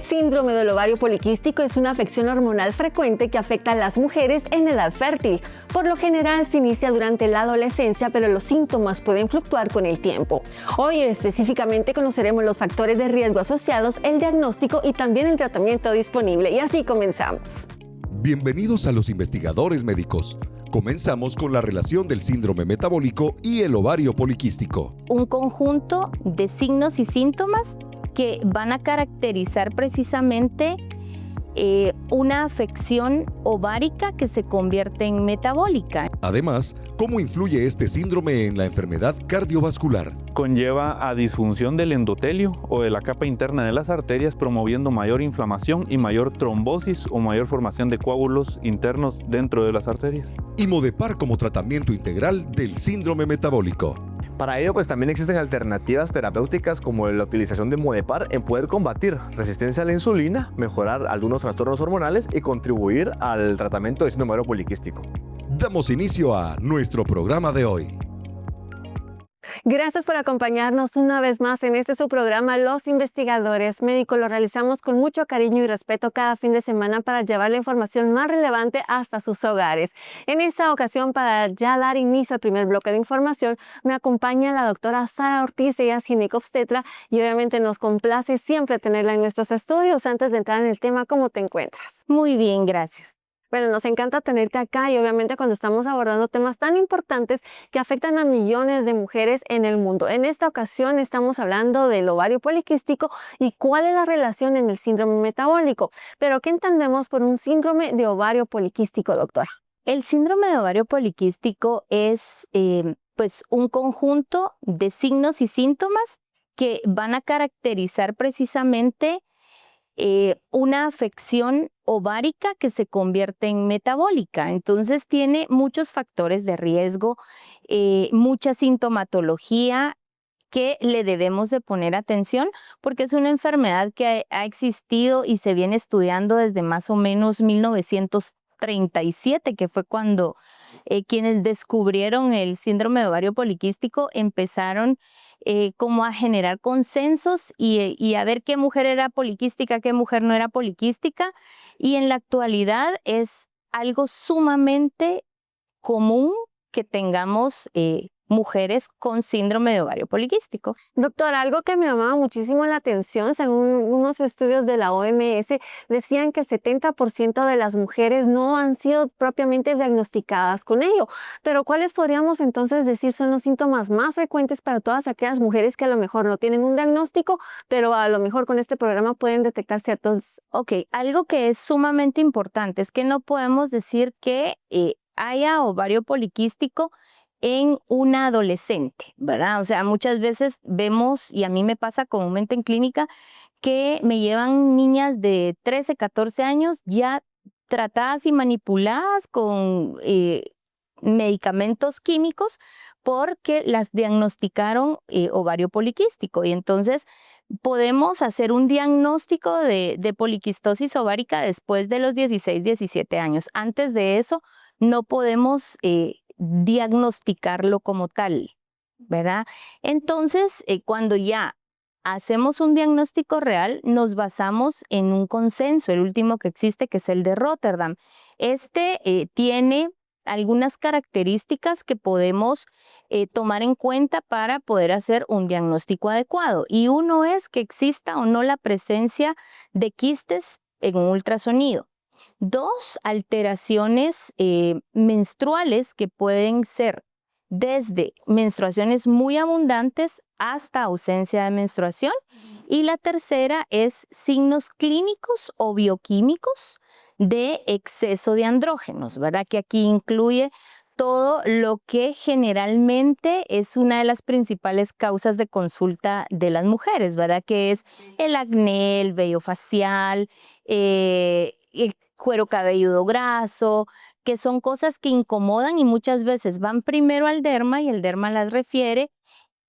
síndrome del ovario poliquístico es una afección hormonal frecuente que afecta a las mujeres en edad fértil. Por lo general se inicia durante la adolescencia, pero los síntomas pueden fluctuar con el tiempo. Hoy específicamente conoceremos los factores de riesgo asociados, el diagnóstico y también el tratamiento disponible. Y así comenzamos. Bienvenidos a los investigadores médicos. Comenzamos con la relación del síndrome metabólico y el ovario poliquístico. Un conjunto de signos y síntomas que van a caracterizar precisamente una afección ovárica que se convierte en metabólica. Además, ¿cómo influye este síndrome en la enfermedad cardiovascular? Conlleva a disfunción del endotelio o de la capa interna de las arterias, promoviendo mayor inflamación y mayor trombosis o mayor formación de coágulos internos dentro de las arterias. Y Modepar como tratamiento integral del síndrome metabólico. Para ello, también existen alternativas terapéuticas como la utilización de Modepar en poder combatir resistencia a la insulina, mejorar algunos trastornos hormonales y contribuir al tratamiento de síndrome ovario poliquístico. Damos inicio a nuestro programa de hoy. Gracias por acompañarnos una vez más en este su programa Los Investigadores Médicos. Lo realizamos con mucho cariño y respeto cada fin de semana para llevar la información más relevante hasta sus hogares. En esta ocasión, para ya dar inicio al primer bloque de información, me acompaña la doctora Sara Ortiz. Ella es ginecobstetra y obviamente nos complace siempre tenerla en nuestros estudios. Antes de entrar en el tema, ¿cómo te encuentras? Muy bien, gracias. Bueno, nos encanta tenerte acá y obviamente cuando estamos abordando temas tan importantes que afectan a millones de mujeres en el mundo. En esta ocasión estamos hablando del ovario poliquístico y cuál es la relación en el síndrome metabólico. Pero, ¿qué entendemos por un síndrome de ovario poliquístico, doctora? El síndrome de ovario poliquístico es un conjunto de signos y síntomas que van a caracterizar precisamente una afección ovárica que se convierte en metabólica. Entonces tiene muchos factores de riesgo, mucha sintomatología que le debemos de poner atención porque es una enfermedad que ha existido y se viene estudiando desde más o menos 1937, que fue cuando quienes descubrieron el síndrome de ovario poliquístico empezaron como a generar consensos y a ver qué mujer era poliquística, qué mujer no era poliquística. Y en la actualidad es algo sumamente común que tengamos mujeres con síndrome de ovario poliquístico. Doctora, algo que me llamaba muchísimo la atención, según unos estudios de la OMS, decían que el 70% de las mujeres no han sido propiamente diagnosticadas con ello. Pero ¿cuáles podríamos entonces decir son los síntomas más frecuentes para todas aquellas mujeres que a lo mejor no tienen un diagnóstico, pero a lo mejor con este programa pueden detectar ciertos? Ok, algo que es sumamente importante es que no podemos decir que haya ovario poliquístico en una adolescente, ¿verdad? O sea, muchas veces vemos, y a mí me pasa comúnmente en clínica, que me llevan niñas de 13, 14 años ya tratadas y manipuladas con medicamentos químicos porque las diagnosticaron ovario poliquístico. Y entonces podemos hacer un diagnóstico de poliquistosis ovárica después de los 16, 17 años. Antes de eso no podemos diagnosticarlo como tal, ¿verdad? Entonces, cuando ya hacemos un diagnóstico real, nos basamos en un consenso, el último que existe, que es el de Rotterdam. Este tiene algunas características que podemos tomar en cuenta para poder hacer un diagnóstico adecuado. Y uno es que exista o no la presencia de quistes en un ultrasonido. 2, alteraciones menstruales que pueden ser desde menstruaciones muy abundantes hasta ausencia de menstruación. Y la tercera es signos clínicos o bioquímicos de exceso de andrógenos, ¿verdad? Que aquí incluye todo lo que generalmente es una de las principales causas de consulta de las mujeres, ¿verdad? Que es el acné, el vello facial, el cuero cabelludo graso, que son cosas que incomodan y muchas veces van primero al derma y el derma las refiere.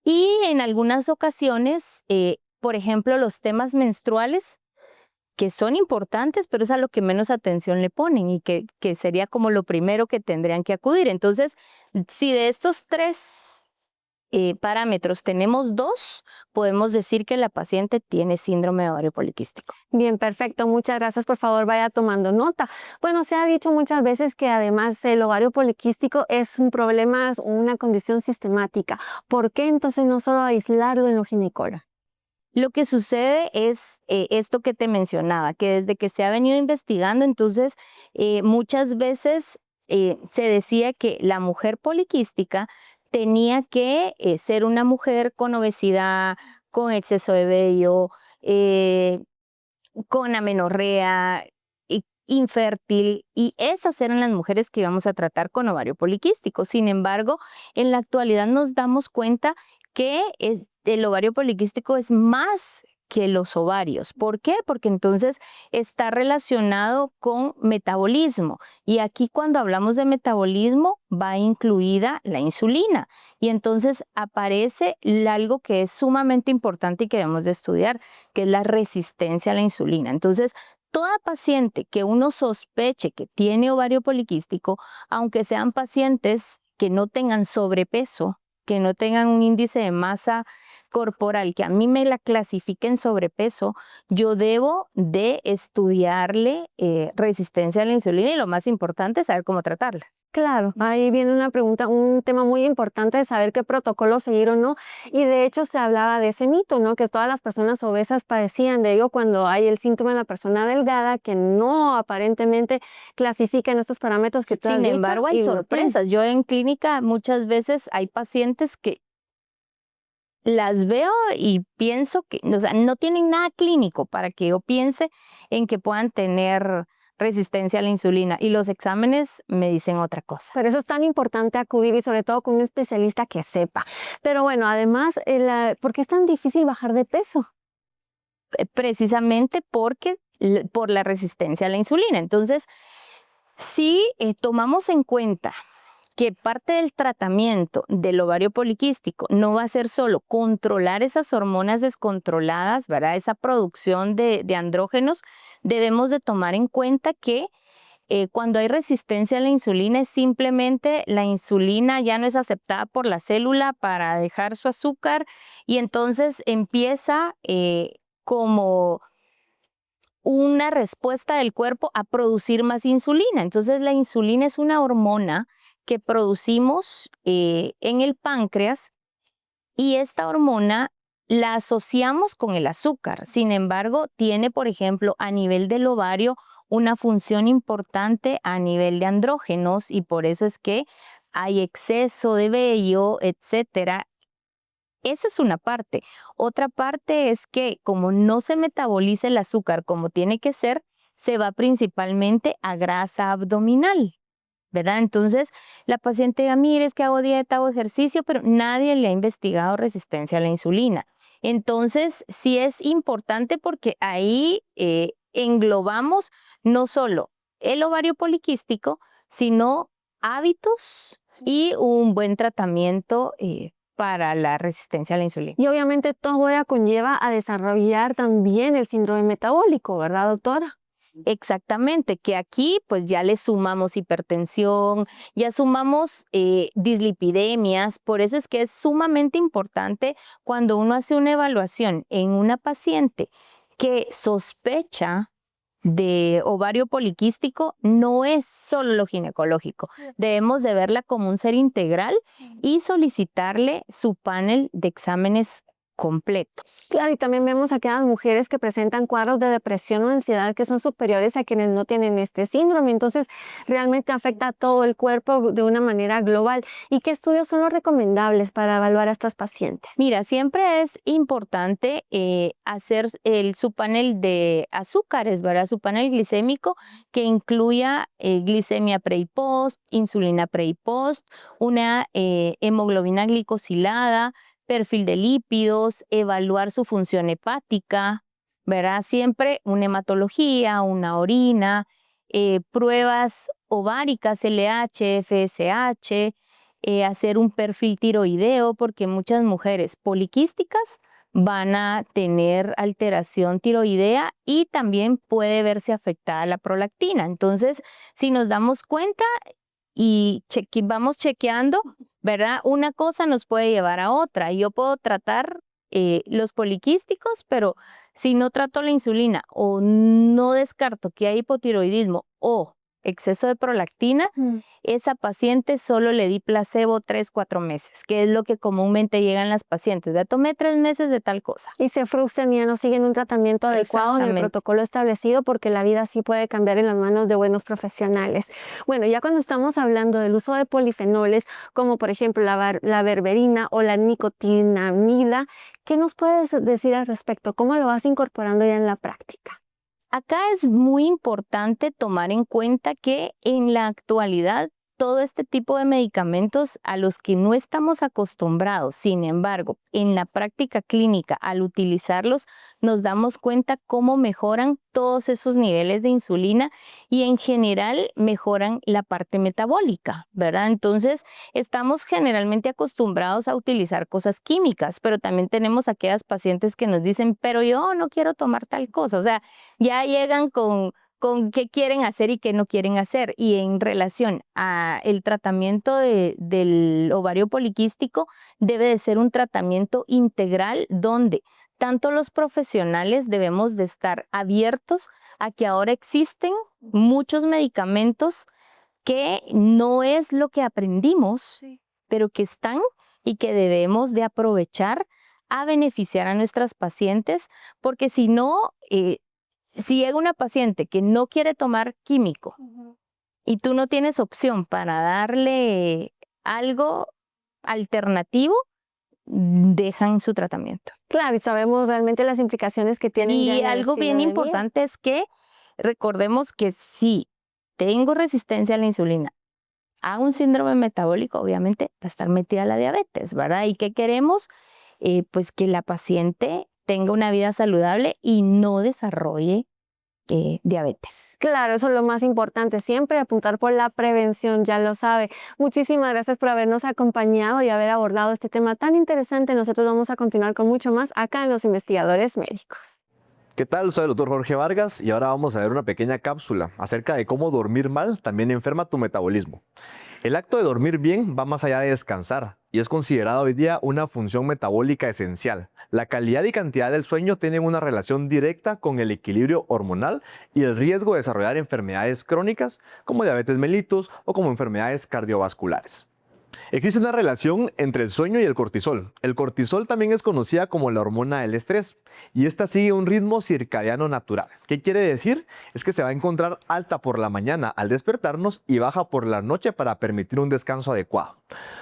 Y en algunas ocasiones, por ejemplo, los temas menstruales, que son importantes, pero es a lo que menos atención le ponen y que sería como lo primero que tendrían que acudir. Entonces, si de estos 3 parámetros tenemos 2, podemos decir que la paciente tiene síndrome de ovario poliquístico. Bien, perfecto. Muchas gracias. Por favor, vaya tomando nota. Bueno, se ha dicho muchas veces que además el ovario poliquístico es un problema, una condición sistemática. ¿Por qué entonces no solo aislarlo en lo ginecólogo? Lo que sucede es esto que te mencionaba, que desde que se ha venido investigando, entonces muchas veces se decía que la mujer poliquística tenía que ser una mujer con obesidad, con exceso de vello, con amenorrea, infértil, y esas eran las mujeres que íbamos a tratar con ovario poliquístico. Sin embargo, en la actualidad nos damos cuenta que el ovario poliquístico es más que los ovarios. ¿Por qué? Porque entonces está relacionado con metabolismo. Y aquí cuando hablamos de metabolismo va incluida la insulina. Y entonces aparece algo que es sumamente importante y que debemos de estudiar, que es la resistencia a la insulina. Entonces, toda paciente que uno sospeche que tiene ovario poliquístico, aunque sean pacientes que no tengan sobrepeso, que no tengan un índice de masa corporal, que a mí me la clasifiquen sobrepeso, yo debo de estudiarle resistencia a la insulina y lo más importante es saber cómo tratarla. Claro, ahí viene una pregunta, un tema muy importante de saber qué protocolo seguir o no. Y de hecho se hablaba de ese mito, ¿no? Que todas las personas obesas padecían de ello cuando hay el síntoma en la persona delgada que no aparentemente clasifica en estos parámetros que tú has Sin dicho, embargo, hay y lo sorpresas. Yo en clínica muchas veces hay pacientes que las veo y pienso que, o sea, no tienen nada clínico para que yo piense en que puedan tener resistencia a la insulina, y los exámenes me dicen otra cosa. Por eso es tan importante acudir y sobre todo con un especialista que sepa. Pero bueno, además, ¿por qué es tan difícil bajar de peso? Precisamente por la resistencia a la insulina. Entonces, si tomamos en cuenta que parte del tratamiento del ovario poliquístico no va a ser solo controlar esas hormonas descontroladas, ¿verdad? Esa producción de andrógenos, debemos de tomar en cuenta que cuando hay resistencia a la insulina es simplemente la insulina ya no es aceptada por la célula para dejar su azúcar, y entonces empieza como una respuesta del cuerpo a producir más insulina. Entonces la insulina es una hormona que producimos en el páncreas, y esta hormona la asociamos con el azúcar. Sin embargo, tiene, por ejemplo, a nivel del ovario una función importante a nivel de andrógenos, y por eso es que hay exceso de vello, etcétera. Esa es una parte. Otra parte es que como no se metaboliza el azúcar como tiene que ser, se va principalmente a grasa abdominal, ¿verdad? Entonces, la paciente diga, mire, es que hago dieta, hago ejercicio, pero nadie le ha investigado resistencia a la insulina. Entonces, sí es importante porque ahí englobamos no solo el ovario poliquístico, sino hábitos y un buen tratamiento para la resistencia a la insulina. Y obviamente todo ello conlleva a desarrollar también el síndrome metabólico, ¿verdad, doctora? Exactamente, que aquí pues ya le sumamos hipertensión, ya sumamos dislipidemias. Por eso es que es sumamente importante cuando uno hace una evaluación en una paciente que sospecha de ovario poliquístico, no es solo lo ginecológico. Debemos de verla como un ser integral y solicitarle su panel de exámenes completos. Claro, y también vemos a aquellas mujeres que presentan cuadros de depresión o ansiedad que son superiores a quienes no tienen este síndrome. Entonces, realmente afecta a todo el cuerpo de una manera global. ¿Y qué estudios son los recomendables para evaluar a estas pacientes? Mira, siempre es importante hacer su panel de azúcares, ¿verdad? Su panel glicémico que incluya glicemia pre y post, insulina pre y post, una hemoglobina glicosilada, perfil de lípidos, evaluar su función hepática, ¿verdad? Siempre una hematología, una orina, pruebas ováricas, LH, FSH, hacer un perfil tiroideo, porque muchas mujeres poliquísticas van a tener alteración tiroidea y también puede verse afectada la prolactina. Entonces, si nos damos cuenta y vamos chequeando, ¿verdad? Una cosa nos puede llevar a otra. Yo puedo tratar los poliquísticos, pero si no trato la insulina o no descarto que hay hipotiroidismo o exceso de prolactina, esa paciente solo le di placebo 3, 4 meses, que es lo que comúnmente llegan las pacientes. Ya tomé 3 meses de tal cosa. Y se frustran y ya no siguen un tratamiento adecuado en el protocolo establecido, porque la vida sí puede cambiar en las manos de buenos profesionales. Bueno, ya cuando estamos hablando del uso de polifenoles, como por ejemplo la berberina o la nicotinamida, ¿qué nos puedes decir al respecto? ¿Cómo lo vas incorporando ya en la práctica? Acá es muy importante tomar en cuenta que en la actualidad todo este tipo de medicamentos a los que no estamos acostumbrados, sin embargo, en la práctica clínica, al utilizarlos, nos damos cuenta cómo mejoran todos esos niveles de insulina y en general mejoran la parte metabólica, ¿verdad? Entonces, estamos generalmente acostumbrados a utilizar cosas químicas, pero también tenemos aquellas pacientes que nos dicen, pero yo no quiero tomar tal cosa, o sea, ya llegan con qué quieren hacer y qué no quieren hacer. Y en relación al tratamiento del ovario poliquístico, debe de ser un tratamiento integral donde tanto los profesionales debemos de estar abiertos a que ahora existen muchos medicamentos que no es lo que aprendimos, pero que están y que debemos de aprovechar a beneficiar a nuestras pacientes, porque si no, si llega una paciente que no quiere tomar químico y tú no tienes opción para darle algo alternativo, dejan su tratamiento. Claro, y sabemos realmente las implicaciones que tienen. Y algo bien importante es que recordemos que si tengo resistencia a la insulina, hago un síndrome metabólico, obviamente va a estar metida la diabetes, ¿verdad? ¿Y qué queremos? Pues que la paciente tenga una vida saludable y no desarrolle diabetes. Claro, eso es lo más importante, siempre apuntar por la prevención, ya lo sabe. Muchísimas gracias por habernos acompañado y haber abordado este tema tan interesante. Nosotros vamos a continuar con mucho más acá en Los Investigadores Médicos. ¿Qué tal? Soy el doctor Jorge Vargas y ahora vamos a ver una pequeña cápsula acerca de cómo dormir mal también enferma tu metabolismo. El acto de dormir bien va más allá de descansar y es considerado hoy día una función metabólica esencial. La calidad y cantidad del sueño tienen una relación directa con el equilibrio hormonal y el riesgo de desarrollar enfermedades crónicas como diabetes mellitus o como enfermedades cardiovasculares. Existe una relación entre el sueño y el cortisol. El cortisol también es conocida como la hormona del estrés y esta sigue un ritmo circadiano natural. ¿Qué quiere decir? Es que se va a encontrar alta por la mañana al despertarnos y baja por la noche para permitir un descanso adecuado.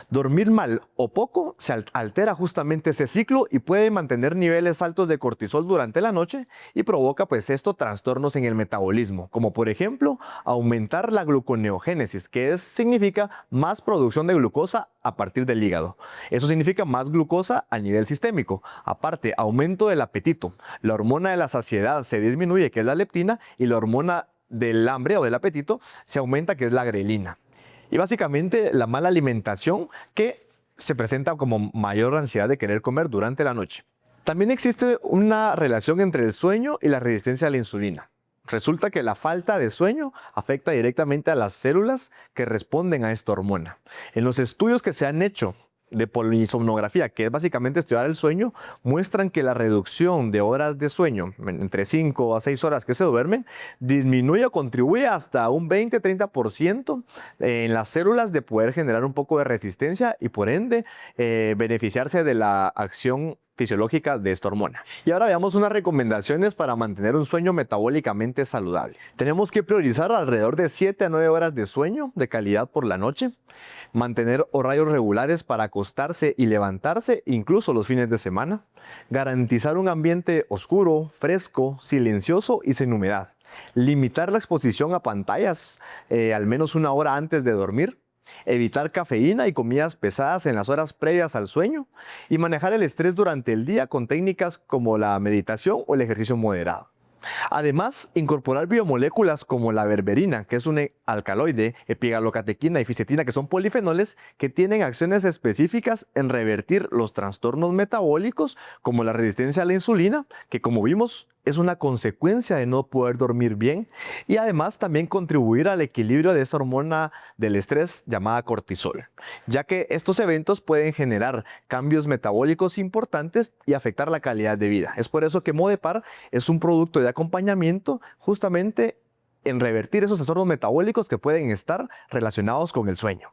Dormir mal o poco se altera justamente ese ciclo y puede mantener niveles altos de cortisol durante la noche y provoca pues esto trastornos en el metabolismo, como por ejemplo aumentar la gluconeogénesis, que significa más producción de glucosa a partir del hígado. Eso significa más glucosa a nivel sistémico. Aparte, aumento del apetito. La hormona de la saciedad se disminuye, que es la leptina, y la hormona del hambre o del apetito se aumenta, que es la grelina. Y básicamente la mala alimentación que se presenta como mayor ansiedad de querer comer durante la noche. También existe una relación entre el sueño y la resistencia a la insulina. Resulta que la falta de sueño afecta directamente a las células que responden a esta hormona. En los estudios que se han hecho de polisomnografía, que es básicamente estudiar el sueño, muestran que la reducción de horas de sueño, entre 5 a 6 horas que se duermen, disminuye o contribuye hasta un 20-30% en las células de poder generar un poco de resistencia y por ende beneficiarse de la acción fisiológica de esta hormona. Y ahora veamos unas recomendaciones para mantener un sueño metabólicamente saludable. Tenemos que priorizar alrededor de 7 a 9 horas de sueño de calidad por la noche, mantener horarios regulares para acostarse y levantarse, incluso los fines de semana, garantizar un ambiente oscuro, fresco, silencioso y sin humedad, limitar la exposición a pantallas al menos 1 hora antes de dormir, evitar cafeína y comidas pesadas en las horas previas al sueño y manejar el estrés durante el día con técnicas como la meditación o el ejercicio moderado. Además, incorporar biomoléculas como la berberina, que es un alcaloide, epigalocatequina y fisetina, que son polifenoles que tienen acciones específicas en revertir los trastornos metabólicos como la resistencia a la insulina, que como vimos es una consecuencia de no poder dormir bien y además también contribuir al equilibrio de esta hormona del estrés llamada cortisol, ya que estos eventos pueden generar cambios metabólicos importantes y afectar la calidad de vida. Es por eso que Modepar es un producto de acompañamiento justamente en revertir esos trastornos metabólicos que pueden estar relacionados con el sueño.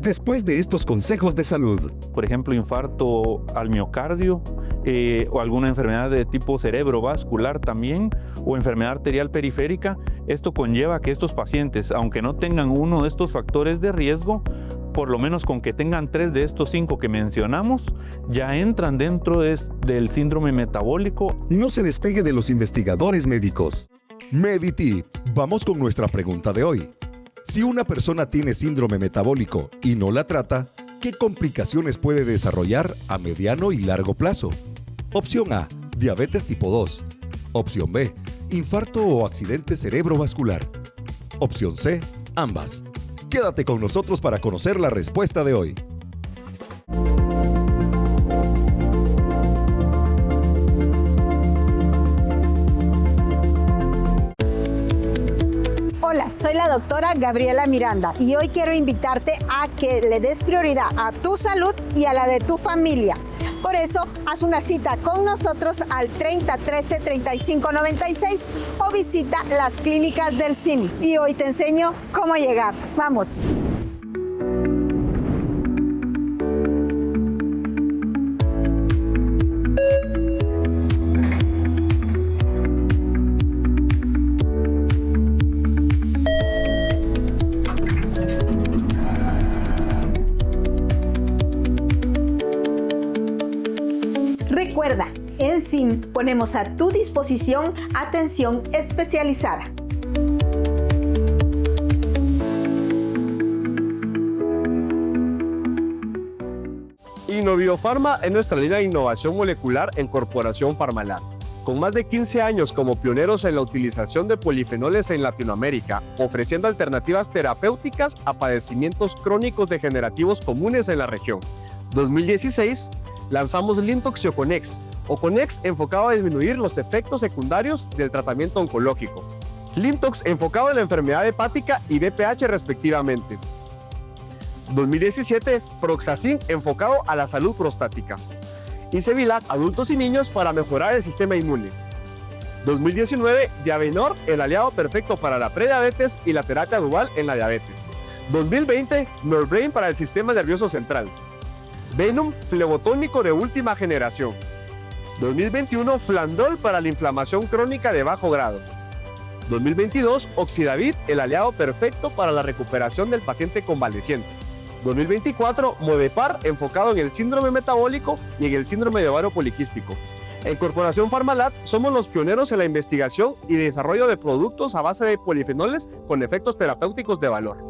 Después de estos consejos de salud, Por ejemplo, infarto al miocardio o alguna enfermedad de tipo cerebrovascular también, o enfermedad arterial periférica. Esto conlleva que estos pacientes, aunque no tengan uno de estos factores de riesgo, por lo menos con que tengan 3 de estos 5 que mencionamos, ya entran dentro del síndrome metabólico. no se despegue de los investigadores médicos. Meditip, vamos con nuestra pregunta de hoy. Si una persona tiene síndrome metabólico y no la trata, ¿qué complicaciones puede desarrollar a mediano y largo plazo? Opción A, diabetes tipo 2. Opción B, infarto o accidente cerebrovascular. Opción C, ambas. Quédate con nosotros para conocer la respuesta de hoy. Hola, soy la doctora Gabriela Miranda y hoy quiero invitarte a que le des prioridad a tu salud y a la de tu familia. Por eso, haz una cita con nosotros al 30 13 35 96 o visita las clínicas del CIMI. Y hoy te enseño cómo llegar. ¡Vamos! Recuerda, en CIM ponemos a tu disposición atención especializada. Innoviofarma es nuestra línea de innovación molecular en Corporación Farmalab. Con más de 15 años como pioneros en la utilización de polifenoles en Latinoamérica, ofreciendo alternativas terapéuticas a padecimientos crónicos degenerativos comunes en la región. 2016, lanzamos Limtox y Oconex. Oconex enfocado a disminuir los efectos secundarios del tratamiento oncológico. Limtox enfocado en la enfermedad hepática y BPH respectivamente. 2017, Proxacin enfocado a la salud prostática. Y Cevilac, adultos y niños para mejorar el sistema inmune. 2019, Diabenor, el aliado perfecto para la prediabetes y la terapia dual en la diabetes. 2020, Norbrain para el sistema nervioso central. Venom, flebotónico de última generación. 2021, Flandol para la inflamación crónica de bajo grado. 2022, Oxidavit, el aliado perfecto para la recuperación del paciente convaleciente. 2024, Modepar, enfocado en el síndrome metabólico y en el síndrome de ovario poliquístico. En Corporación Farmalab somos los pioneros en la investigación y desarrollo de productos a base de polifenoles con efectos terapéuticos de valor.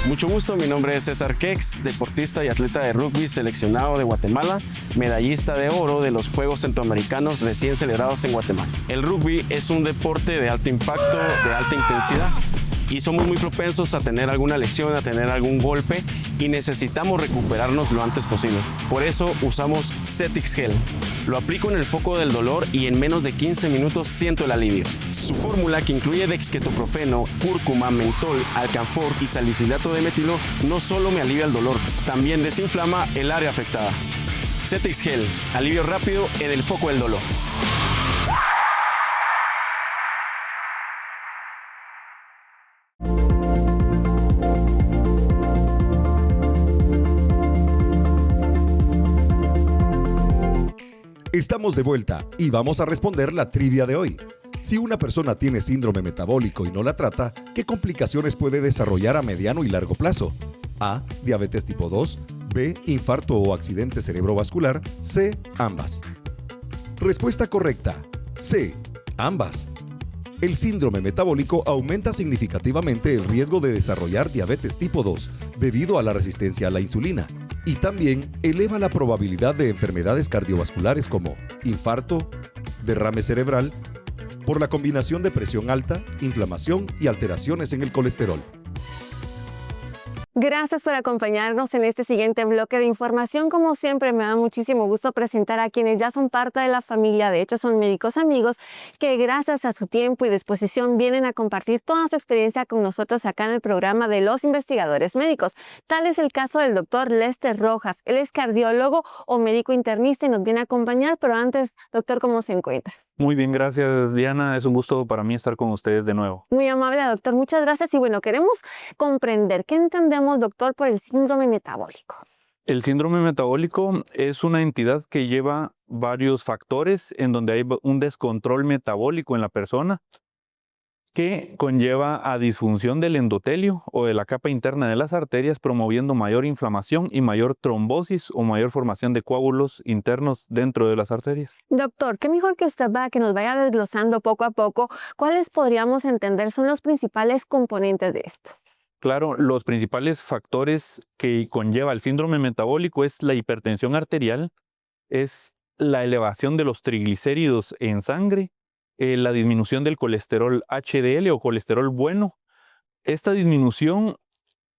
Mucho gusto, mi nombre es César Kex, deportista y atleta de rugby seleccionado de Guatemala, medallista de oro de los Juegos Centroamericanos recién celebrados en Guatemala. El rugby es un deporte de alto impacto, de alta intensidad, y somos muy propensos a tener alguna lesión, a tener algún golpe, y necesitamos recuperarnos lo antes posible. Por eso usamos Cetix Gel. Lo aplico en el foco del dolor y en menos de 15 minutos siento el alivio. Su fórmula, que incluye dexquetoprofeno, cúrcuma, mentol, alcanfor y salicilato de metilo, no solo me alivia el dolor, también desinflama el área afectada. Cetix Gel, alivio rápido en el foco del dolor. Estamos de vuelta y vamos a responder la trivia de hoy. Si una persona tiene síndrome metabólico y no la trata, ¿qué complicaciones puede desarrollar a mediano y largo plazo? A, diabetes tipo 2, B, infarto o accidente cerebrovascular, C, ambas. Respuesta correcta, C, ambas. El síndrome metabólico aumenta significativamente el riesgo de desarrollar diabetes tipo 2 debido a la resistencia a la insulina y también eleva la probabilidad de enfermedades cardiovasculares como infarto, derrame cerebral, por la combinación de presión alta, inflamación y alteraciones en el colesterol. Gracias por acompañarnos en este siguiente bloque de información. Como siempre, me da muchísimo gusto presentar a quienes ya son parte de la familia. De hecho, son médicos amigos que gracias a su tiempo y disposición vienen a compartir toda su experiencia con nosotros acá en el programa de los investigadores médicos. Tal es el caso del doctor Lester Rojas. Él es cardiólogo o médico internista y nos viene a acompañar. Pero antes, doctor, ¿cómo se encuentra? Muy bien, gracias Diana. Es un gusto para mí estar con ustedes de nuevo. Muy amable, doctor. Muchas gracias. Y bueno, queremos comprender qué entendemos, doctor, por el síndrome metabólico. El síndrome metabólico es una entidad que lleva varios factores en donde hay un descontrol metabólico en la persona que conlleva a disfunción del endotelio o de la capa interna de las arterias, promoviendo mayor inflamación y mayor trombosis o mayor formación de coágulos internos dentro de las arterias. Doctor, qué mejor que usted va que nos vaya desglosando poco a poco cuáles podríamos entender son los principales componentes de esto. Claro, los principales factores que conlleva el síndrome metabólico es la hipertensión arterial, es la elevación de los triglicéridos en sangre, la disminución del colesterol HDL o colesterol bueno. Esta disminución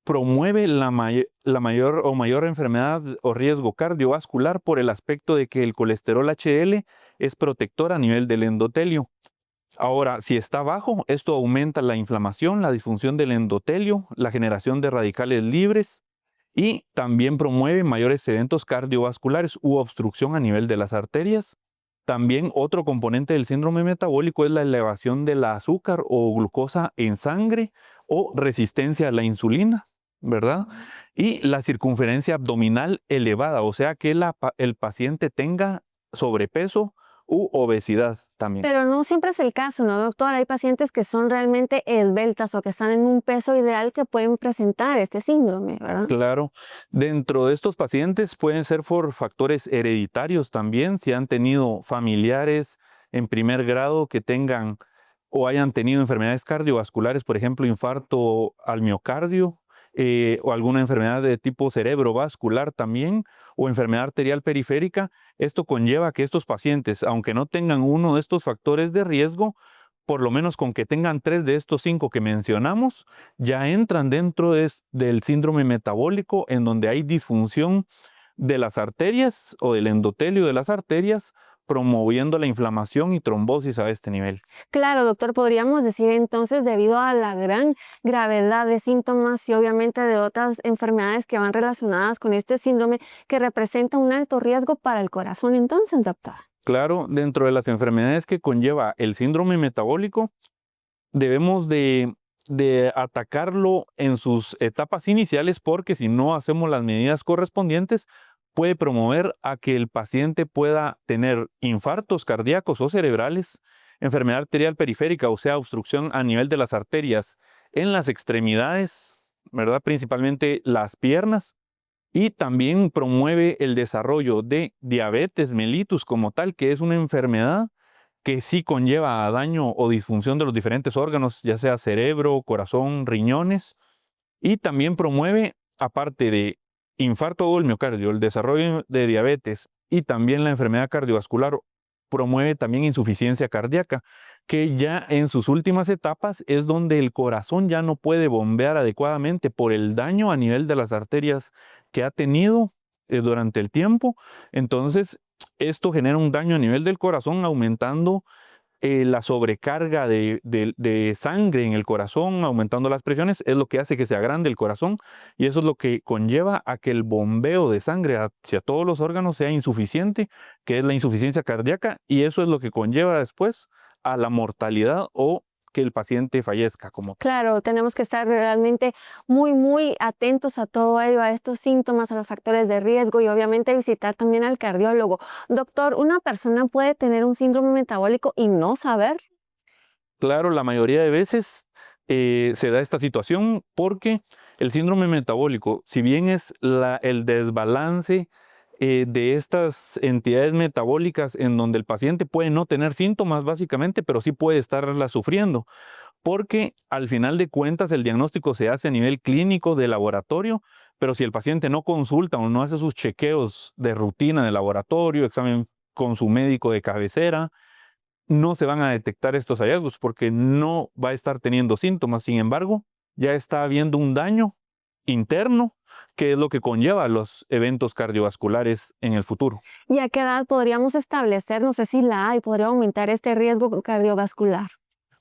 promueve la mayor enfermedad o riesgo cardiovascular por el aspecto de que el colesterol HDL es protector a nivel del endotelio. Ahora, si está bajo, esto aumenta la inflamación, la disfunción del endotelio, la generación de radicales libres y también promueve mayores eventos cardiovasculares u obstrucción a nivel de las arterias. También otro componente del síndrome metabólico es la elevación del azúcar o glucosa en sangre o resistencia a la insulina, ¿verdad? Y la circunferencia abdominal elevada, o sea que el paciente tenga sobrepeso u obesidad también. Pero no siempre es el caso, ¿no, doctor? Hay pacientes que son realmente esbeltas o que están en un peso ideal que pueden presentar este síndrome, ¿verdad? Claro. Dentro de estos pacientes pueden ser por factores hereditarios también, si han tenido familiares en primer grado que tengan o hayan tenido enfermedades cardiovasculares, por ejemplo, infarto al miocardio, o alguna enfermedad de tipo cerebrovascular también, o enfermedad arterial periférica. Esto conlleva que estos pacientes, aunque no tengan uno de estos factores de riesgo, por lo menos con que tengan 3 de estos 5 que mencionamos, ya entran dentro del síndrome metabólico, en donde hay disfunción de las arterias o del endotelio de las arterias, promoviendo la inflamación y trombosis a este nivel. Claro, doctor, podríamos decir entonces, debido a la gran gravedad de síntomas y obviamente de otras enfermedades que van relacionadas con este síndrome, que representa un alto riesgo para el corazón entonces, doctor. Claro, dentro de las enfermedades que conlleva el síndrome metabólico, debemos de atacarlo en sus etapas iniciales, porque si no hacemos las medidas correspondientes, puede promover a que el paciente pueda tener infartos cardíacos o cerebrales, enfermedad arterial periférica, o sea, obstrucción a nivel de las arterias en las extremidades, ¿verdad? Principalmente las piernas, y también promueve el desarrollo de diabetes mellitus como tal, que es una enfermedad que sí conlleva daño o disfunción de los diferentes órganos, ya sea cerebro, corazón, riñones, y también promueve, aparte de infarto o el miocardio, el desarrollo de diabetes y también la enfermedad cardiovascular, promueve también insuficiencia cardíaca, que ya en sus últimas etapas es donde el corazón ya no puede bombear adecuadamente por el daño a nivel de las arterias que ha tenido durante el tiempo. Entonces, esto genera un daño a nivel del corazón, aumentando la sobrecarga de sangre en el corazón, aumentando las presiones, es lo que hace que se agrande el corazón, y eso es lo que conlleva a que el bombeo de sangre hacia todos los órganos sea insuficiente, que es la insuficiencia cardíaca, y eso es lo que conlleva después a la mortalidad o que el paciente fallezca como tal. Claro, tenemos que estar realmente muy atentos a todo ello, a estos síntomas, a los factores de riesgo y obviamente visitar también al cardiólogo. Doctor, ¿una persona puede tener un síndrome metabólico y no saber? Claro, la mayoría de veces se da esta situación porque el síndrome metabólico, si bien es el desbalance de estas entidades metabólicas en donde el paciente puede no tener síntomas básicamente, pero sí puede estarlas sufriendo, porque al final de cuentas el diagnóstico se hace a nivel clínico de laboratorio, pero si el paciente no consulta o no hace sus chequeos de rutina de laboratorio, examen con su médico de cabecera, no se van a detectar estos hallazgos porque no va a estar teniendo síntomas. Sin embargo, ya está habiendo un daño interno, que es lo que conlleva los eventos cardiovasculares en el futuro. ¿Y a qué edad podríamos establecer, no sé si la hay, podría aumentar este riesgo cardiovascular?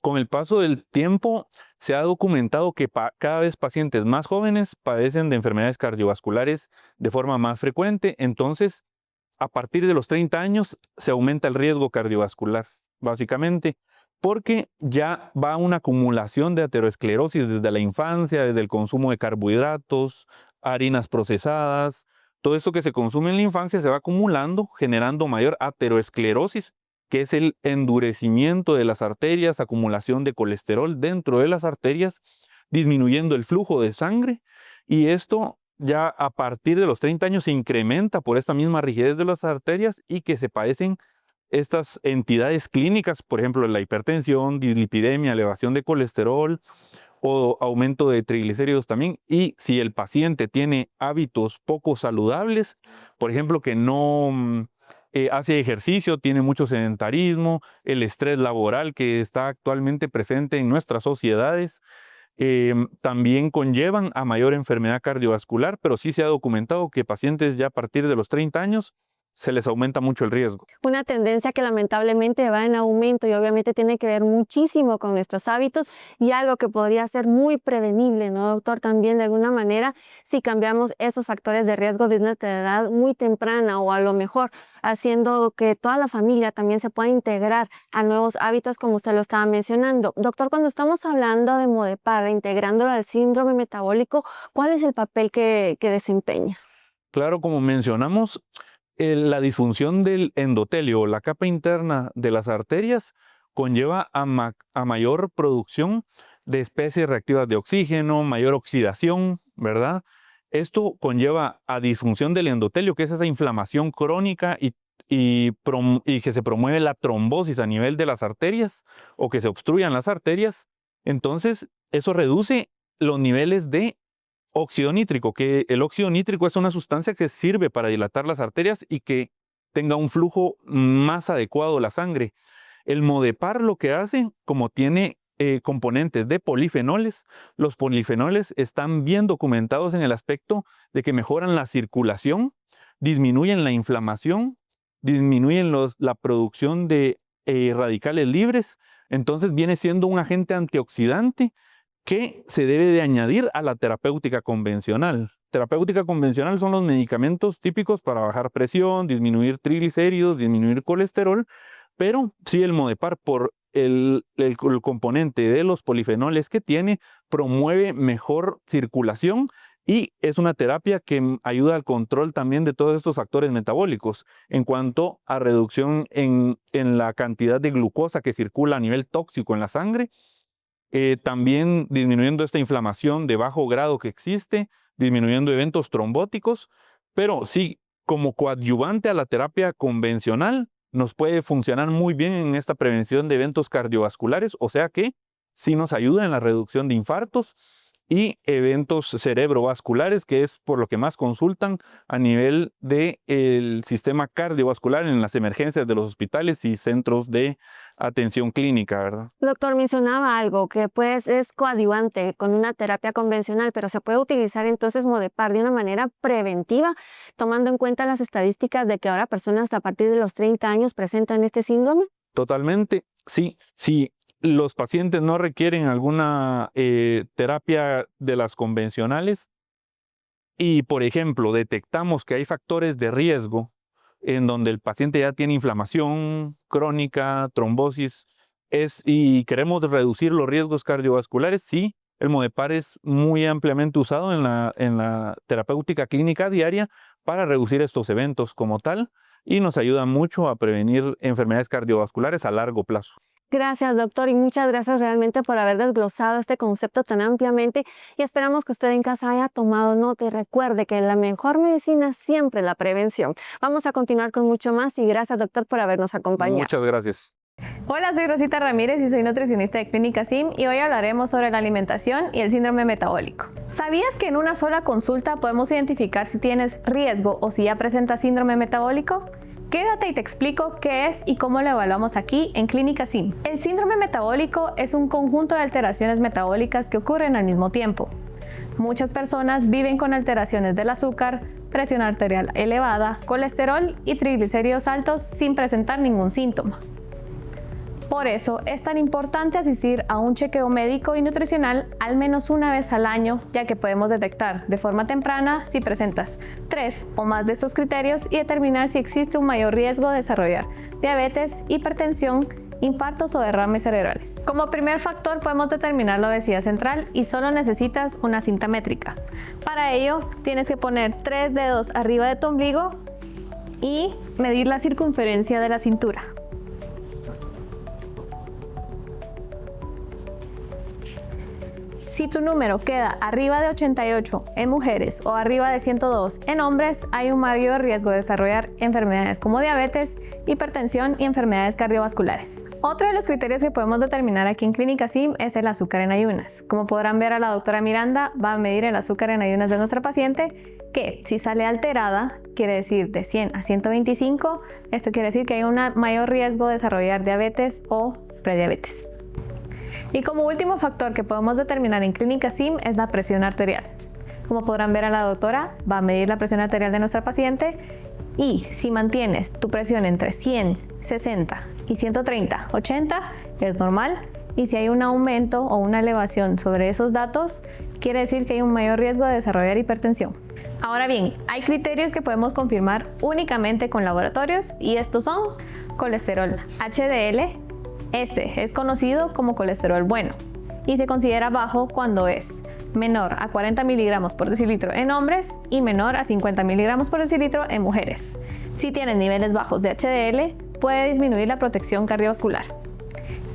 Con el paso del tiempo se ha documentado que cada vez pacientes más jóvenes padecen de enfermedades cardiovasculares de forma más frecuente. Entonces, a partir de los 30 años se aumenta el riesgo cardiovascular, básicamente, porque ya va una acumulación de aterosclerosis desde la infancia, desde el consumo de carbohidratos, harinas procesadas. Todo esto que se consume en la infancia se va acumulando, generando mayor aterosclerosis, que es el endurecimiento de las arterias, acumulación de colesterol dentro de las arterias, disminuyendo el flujo de sangre, y esto ya a partir de los 30 años se incrementa por esta misma rigidez de las arterias y que se padecen estas entidades clínicas, por ejemplo, la hipertensión, dislipidemia, elevación de colesterol o aumento de triglicéridos también. Y si el paciente tiene hábitos poco saludables, por ejemplo, que no hace ejercicio, tiene mucho sedentarismo, el estrés laboral que está actualmente presente en nuestras sociedades, también conllevan a mayor enfermedad cardiovascular, pero sí se ha documentado que pacientes ya a partir de los 30 años se les aumenta mucho el riesgo. Una tendencia que lamentablemente va en aumento y obviamente tiene que ver muchísimo con nuestros hábitos y algo que podría ser muy prevenible, ¿no, doctor? También de alguna manera si cambiamos esos factores de riesgo de una edad muy temprana o a lo mejor haciendo que toda la familia también se pueda integrar a nuevos hábitos como usted lo estaba mencionando. Doctor, cuando estamos hablando de Modepar, integrándolo al síndrome metabólico, ¿cuál es el papel que desempeña? Claro, como mencionamos, la disfunción del endotelio, la capa interna de las arterias, conlleva a mayor producción de especies reactivas de oxígeno, mayor oxidación, ¿verdad? Esto conlleva a disfunción del endotelio, que es esa inflamación crónica y que se promueve la trombosis a nivel de las arterias o que se obstruyan las arterias. Entonces, eso reduce los niveles de óxido nítrico, que el óxido nítrico es una sustancia que sirve para dilatar las arterias y que tenga un flujo más adecuado de la sangre. El Modepar lo que hace, como tiene componentes de polifenoles, los polifenoles están bien documentados en el aspecto de que mejoran la circulación, disminuyen la inflamación, disminuyen la producción de radicales libres. Entonces viene siendo un agente antioxidante que se debe de añadir a la terapéutica convencional. Terapéutica convencional son los medicamentos típicos para bajar presión, disminuir triglicéridos, disminuir colesterol, pero sí el Modepar, por el componente de los polifenoles que tiene, promueve mejor circulación y es una terapia que ayuda al control también de todos estos factores metabólicos en cuanto a reducción en la cantidad de glucosa que circula a nivel tóxico en la sangre. También disminuyendo esta inflamación de bajo grado que existe, disminuyendo eventos trombóticos, pero sí, como coadyuvante a la terapia convencional, nos puede funcionar muy bien en esta prevención de eventos cardiovasculares, o sea que sí nos ayuda en la reducción de infartos y eventos cerebrovasculares, que es por lo que más consultan a nivel del sistema cardiovascular en las emergencias de los hospitales y centros de atención clínica, ¿verdad? Doctor, mencionaba algo que pues es coadyuvante con una terapia convencional, pero se puede utilizar entonces Modepar de una manera preventiva, tomando en cuenta las estadísticas de que ahora personas a partir de los 30 años presentan este síndrome. Totalmente, sí, sí. Los pacientes no requieren alguna terapia de las convencionales y, por ejemplo, detectamos que hay factores de riesgo en donde el paciente ya tiene inflamación crónica, trombosis, y queremos reducir los riesgos cardiovasculares, sí, el Modepar es muy ampliamente usado en la terapéutica clínica diaria para reducir estos eventos como tal y nos ayuda mucho a prevenir enfermedades cardiovasculares a largo plazo. Gracias, doctor, y muchas gracias realmente por haber desglosado este concepto tan ampliamente y esperamos que usted en casa haya tomado nota y recuerde que la mejor medicina siempre es la prevención. Vamos a continuar con mucho más y gracias, doctor, por habernos acompañado. Muchas gracias. Hola, soy Rosita Ramírez y soy nutricionista de Clínica SIM y hoy hablaremos sobre la alimentación y el síndrome metabólico. ¿Sabías que en una sola consulta podemos identificar si tienes riesgo o si ya presentas síndrome metabólico? Quédate y te explico qué es y cómo lo evaluamos aquí en Clínica SIM. El síndrome metabólico es un conjunto de alteraciones metabólicas que ocurren al mismo tiempo. Muchas personas viven con alteraciones del azúcar, presión arterial elevada, colesterol y triglicéridos altos sin presentar ningún síntoma. Por eso es tan importante asistir a un chequeo médico y nutricional al menos una vez al año, ya que podemos detectar de forma temprana si presentas 3 o más de estos criterios y determinar si existe un mayor riesgo de desarrollar diabetes, hipertensión, infartos o derrames cerebrales. Como primer factor podemos determinar la obesidad central y solo necesitas una cinta métrica. Para ello tienes que poner 3 dedos arriba de tu ombligo y medir la circunferencia de la cintura. Si tu número queda arriba de 88 en mujeres o arriba de 102 en hombres, hay un mayor riesgo de desarrollar enfermedades como diabetes, hipertensión y enfermedades cardiovasculares. Otro de los criterios que podemos determinar aquí en Clínica SIM es el azúcar en ayunas. Como podrán ver, a la doctora Miranda va a medir el azúcar en ayunas de nuestra paciente, que si sale alterada, quiere decir de 100 a 125, esto quiere decir que hay un mayor riesgo de desarrollar diabetes o prediabetes. Y como último factor que podemos determinar en Clínica SIM es la presión arterial. Como podrán ver, a la doctora va a medir la presión arterial de nuestra paciente y si mantienes tu presión entre 100, 60 y 130, 80 es normal, y si hay un aumento o una elevación sobre esos datos, quiere decir que hay un mayor riesgo de desarrollar hipertensión. Ahora bien, hay criterios que podemos confirmar únicamente con laboratorios y estos son colesterol HDL. Este es conocido como colesterol bueno y se considera bajo cuando es menor a 40 miligramos por decilitro en hombres y menor a 50 miligramos por decilitro en mujeres. Si tienes niveles bajos de HDL, puede disminuir la protección cardiovascular.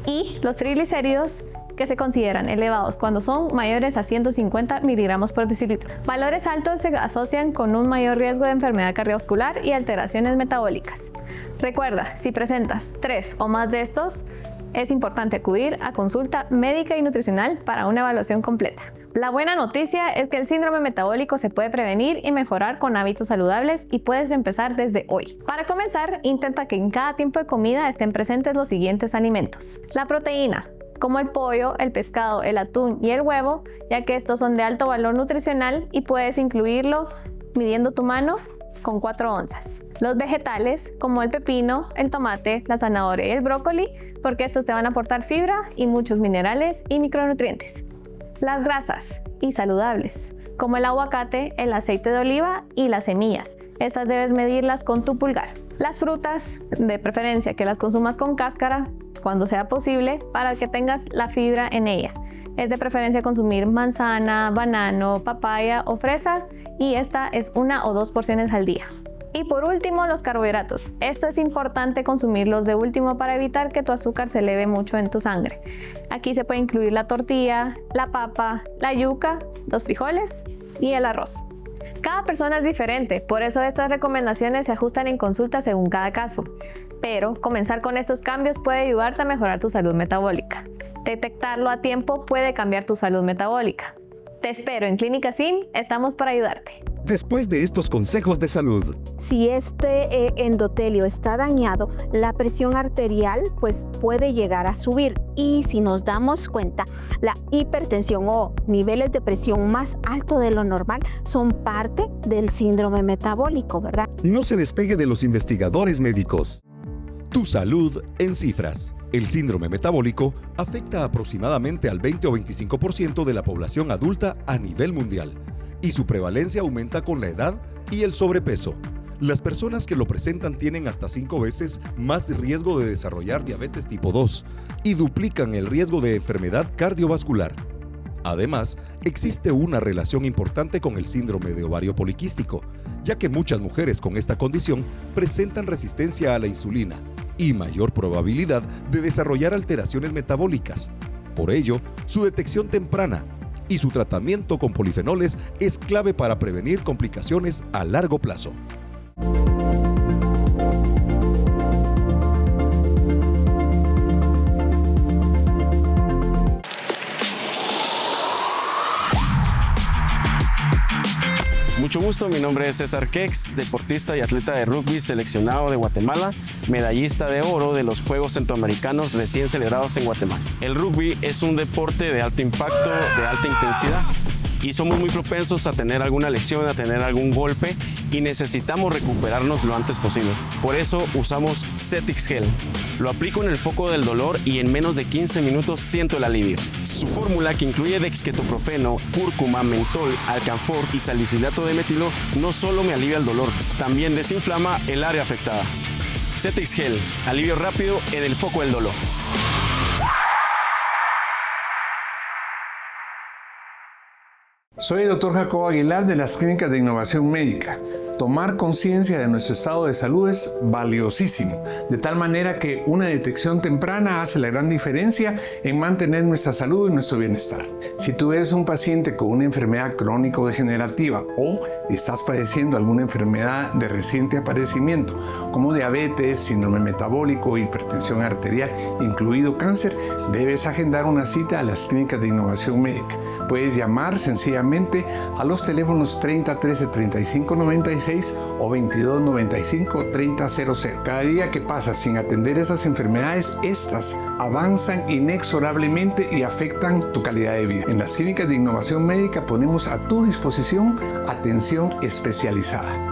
Y los triglicéridos, que se consideran elevados cuando son mayores a 150 miligramos por decilitro. Valores altos se asocian con un mayor riesgo de enfermedad cardiovascular y alteraciones metabólicas. Recuerda, si presentas 3 o más de estos, es importante acudir a consulta médica y nutricional para una evaluación completa. La buena noticia es que el síndrome metabólico se puede prevenir y mejorar con hábitos saludables y puedes empezar desde hoy. Para comenzar, intenta que en cada tiempo de comida estén presentes los siguientes alimentos. La proteína, como el pollo, el pescado, el atún y el huevo, ya que estos son de alto valor nutricional y puedes incluirlo midiendo tu mano con 4 onzas. Los vegetales, como el pepino, el tomate, la zanahoria y el brócoli, porque estos te van a aportar fibra y muchos minerales y micronutrientes. Las grasas y saludables, como el aguacate, el aceite de oliva y las semillas. Estas debes medirlas con tu pulgar. Las frutas, de preferencia que las consumas con cáscara cuando sea posible para que tengas la fibra en ella. Es de preferencia consumir manzana, banano, papaya o fresa y esta es 1 o 2 porciones al día. Y por último, los carbohidratos. Esto es importante consumirlos de último para evitar que tu azúcar se eleve mucho en tu sangre. Aquí se puede incluir la tortilla, la papa, la yuca, los frijoles y el arroz. Cada persona es diferente, por eso estas recomendaciones se ajustan en consulta según cada caso. Pero comenzar con estos cambios puede ayudarte a mejorar tu salud metabólica. Detectarlo a tiempo puede cambiar tu salud metabólica. Te espero en Clínica SIM, estamos para ayudarte. Después de estos consejos de salud, Si este endotelio está dañado, la presión arterial pues puede llegar a subir y si nos damos cuenta, la hipertensión o niveles de presión más alto de lo normal son parte del síndrome metabólico, ¿verdad? no se despegue de los investigadores médicos. Tu salud en cifras. El síndrome metabólico afecta aproximadamente al 20 o 25% de la población adulta a nivel mundial y su prevalencia aumenta con la edad y el sobrepeso. Las personas que lo presentan tienen hasta 5 veces más riesgo de desarrollar diabetes tipo 2 y duplican el riesgo de enfermedad cardiovascular. Además, existe una relación importante con el síndrome de ovario poliquístico, ya que muchas mujeres con esta condición presentan resistencia a la insulina y mayor probabilidad de desarrollar alteraciones metabólicas. Por ello, su detección temprana y su tratamiento con polifenoles es clave para prevenir complicaciones a largo plazo. Mucho gusto, mi nombre es César Kex, deportista y atleta de rugby seleccionado de Guatemala, medallista de oro de los Juegos Centroamericanos recién celebrados en Guatemala. El rugby es un deporte de alto impacto, de alta intensidad. y somos muy propensos a tener alguna lesión, a tener algún golpe y necesitamos recuperarnos lo antes posible. Por eso usamos Cetix Gel. Lo aplico en el foco del dolor y en menos de 15 minutos siento el alivio. Su fórmula, que incluye dexketoprofeno, cúrcuma, mentol, alcanfor y salicilato de metilo, no solo me alivia el dolor, también desinflama el área afectada. Cetix Gel, alivio rápido en el foco del dolor. Soy el Dr. Jacobo Aguilar de las Clínicas de Innovación Médica. Tomar conciencia de nuestro estado de salud es valiosísimo, de tal manera que una detección temprana hace la gran diferencia en mantener nuestra salud y nuestro bienestar. Si tú eres un paciente con una enfermedad crónico-degenerativa o estás padeciendo alguna enfermedad de reciente aparecimiento, como diabetes, síndrome metabólico, hipertensión arterial, incluido cáncer, debes agendar una cita a las Clínicas de Innovación Médica. Puedes llamar sencillamente a los teléfonos 30 13 35 96 o 22 95 30 00. Cada día que pasa sin atender esas enfermedades, estas avanzan inexorablemente y afectan tu calidad de vida. En las Clínicas de Innovación Médica ponemos a tu disposición atención especializada.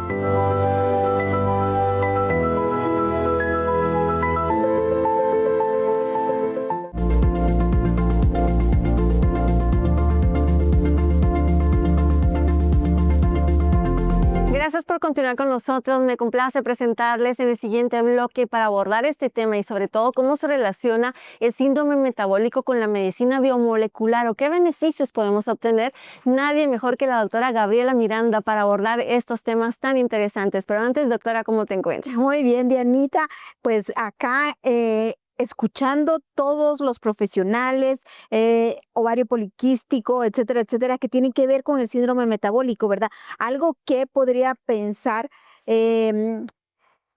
Gracias por continuar con nosotros. Me complace presentarles en el siguiente bloque para abordar este tema y sobre todo cómo se relaciona el síndrome metabólico con la medicina biomolecular o qué beneficios podemos obtener. Nadie mejor que la doctora Gabriela Miranda para abordar estos temas tan interesantes. Pero antes, doctora, ¿cómo te encuentras? Muy bien, Dianita. Pues acá escuchando todos los profesionales, ovario poliquístico, etcétera, etcétera, que tienen que ver con el síndrome metabólico, ¿verdad? Algo que podría pensar,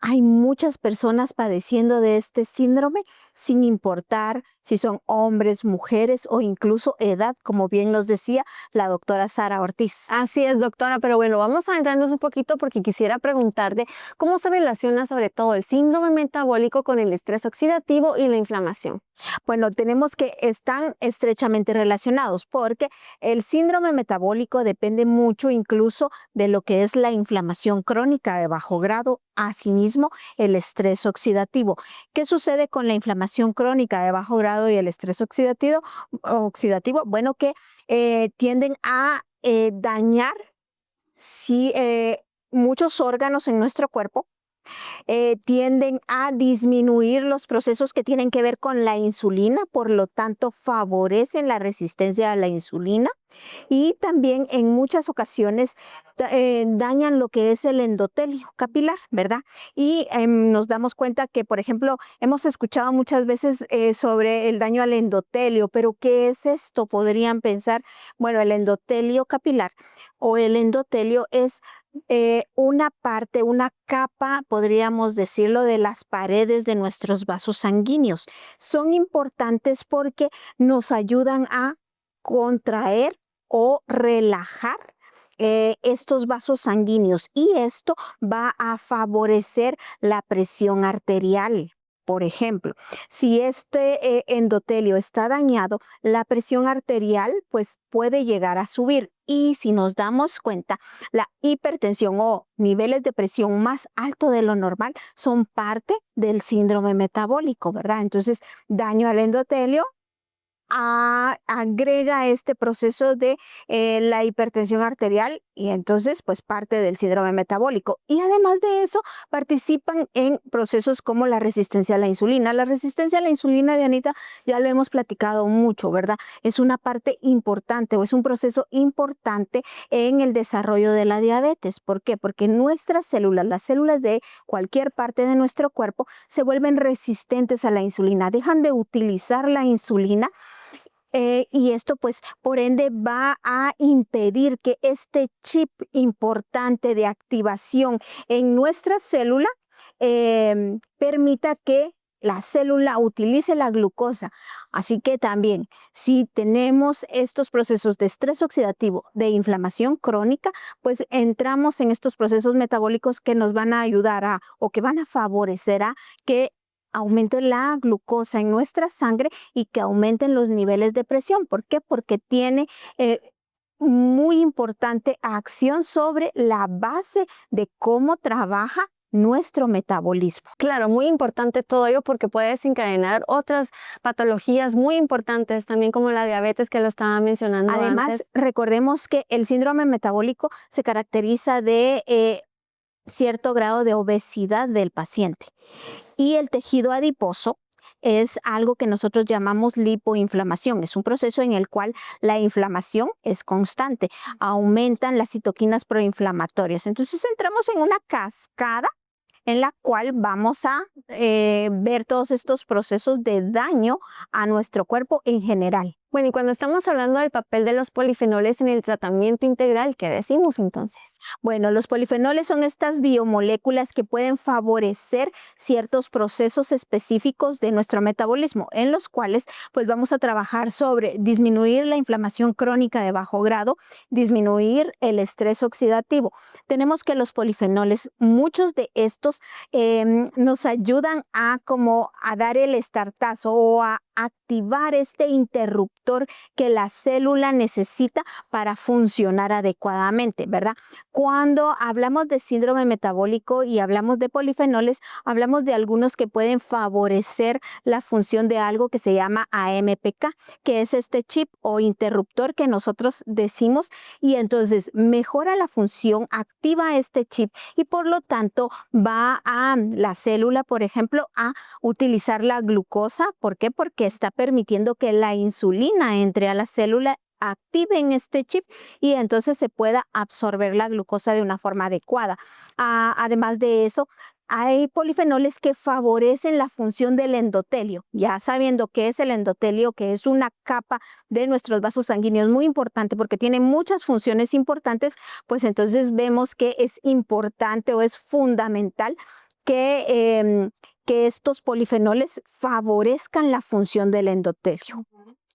hay muchas personas padeciendo de este síndrome sin importar si son hombres, mujeres o incluso edad, como bien nos decía la doctora Sara Ortiz. Así es, doctora, pero bueno, vamos a entrarnos un poquito porque quisiera preguntarte cómo se relaciona sobre todo el síndrome metabólico con el estrés oxidativo y la inflamación. Bueno, tenemos que están estrechamente relacionados porque el síndrome metabólico depende mucho incluso de lo que es la inflamación crónica de bajo grado, asimismo el estrés oxidativo. ¿Qué sucede con la inflamación crónica de bajo grado y el estrés oxidativo? Bueno, que tienden a dañar muchos órganos en nuestro cuerpo. Tienden a disminuir los procesos que tienen que ver con la insulina, por lo tanto favorecen la resistencia a la insulina y también en muchas ocasiones dañan lo que es el endotelio capilar, ¿verdad? Y nos damos cuenta que, por ejemplo, hemos escuchado muchas veces sobre el daño al endotelio, pero ¿qué es esto? Podrían pensar, bueno, el endotelio capilar o el endotelio es una parte, una capa, podríamos decirlo, de las paredes de nuestros vasos sanguíneos. Son importantes porque nos ayudan a contraer o relajar estos vasos sanguíneos y esto va a favorecer la presión arterial. Por ejemplo, si este endotelio está dañado, la presión arterial pues puede llegar a subir y si nos damos cuenta, la hipertensión o niveles de presión más alto de lo normal son parte del síndrome metabólico, ¿verdad? Entonces, daño al endotelio agrega este proceso de la hipertensión arterial y entonces pues parte del síndrome metabólico y además de eso participan en procesos como la resistencia a la insulina. La resistencia a la insulina, Dianita, ya lo hemos platicado mucho, ¿verdad? Es una parte importante o es un proceso importante en el desarrollo de la diabetes. ¿Por qué? Porque nuestras células, las células de cualquier parte de nuestro cuerpo se vuelven resistentes a la insulina, dejan de utilizar la insulina. Y esto pues por ende va a impedir que este chip importante de activación en nuestra célula permita que la célula utilice la glucosa. Así que también si tenemos estos procesos de estrés oxidativo, de inflamación crónica, pues entramos en estos procesos metabólicos que nos van a ayudar o que van a favorecer a que aumente la glucosa en nuestra sangre y que aumenten los niveles de presión. ¿Por qué? Porque tiene muy importante acción sobre la base de cómo trabaja nuestro metabolismo. Claro, muy importante todo ello porque puede desencadenar otras patologías muy importantes, también como la diabetes que lo estaba mencionando Además, antes. recordemos que el síndrome metabólico se caracteriza de cierto grado de obesidad del paciente. Y el tejido adiposo es algo que nosotros llamamos lipoinflamación. Es un proceso en el cual la inflamación es constante. Aumentan las citoquinas proinflamatorias. Entonces entramos en una cascada en la cual vamos a ver todos estos procesos de daño a nuestro cuerpo en general. Bueno, y cuando estamos hablando del papel de los polifenoles en el tratamiento integral, ¿qué decimos entonces? Bueno, los polifenoles son estas biomoléculas que pueden favorecer ciertos procesos específicos de nuestro metabolismo, en los cuales pues vamos a trabajar sobre disminuir la inflamación crónica de bajo grado, disminuir el estrés oxidativo. Tenemos que los polifenoles, muchos de estos nos ayudan a dar el estartazo o a activar este interruptor que la célula necesita para funcionar adecuadamente, ¿verdad? Cuando hablamos de síndrome metabólico y hablamos de polifenoles, hablamos de algunos que pueden favorecer la función de algo que se llama AMPK, que es este chip o interruptor que nosotros decimos, y entonces mejora la función, activa este chip y por lo tanto va a la célula, por ejemplo, a utilizar la glucosa. ¿Por qué? Porque está permitiendo que la insulina entre a la célula, activen este chip y entonces se pueda absorber la glucosa de una forma adecuada. Además de eso, hay polifenoles que favorecen la función del endotelio. Ya sabiendo qué es el endotelio, que es una capa de nuestros vasos sanguíneos muy importante porque tiene muchas funciones importantes, pues entonces vemos que es importante o es fundamental que estos polifenoles favorezcan la función del endotelio.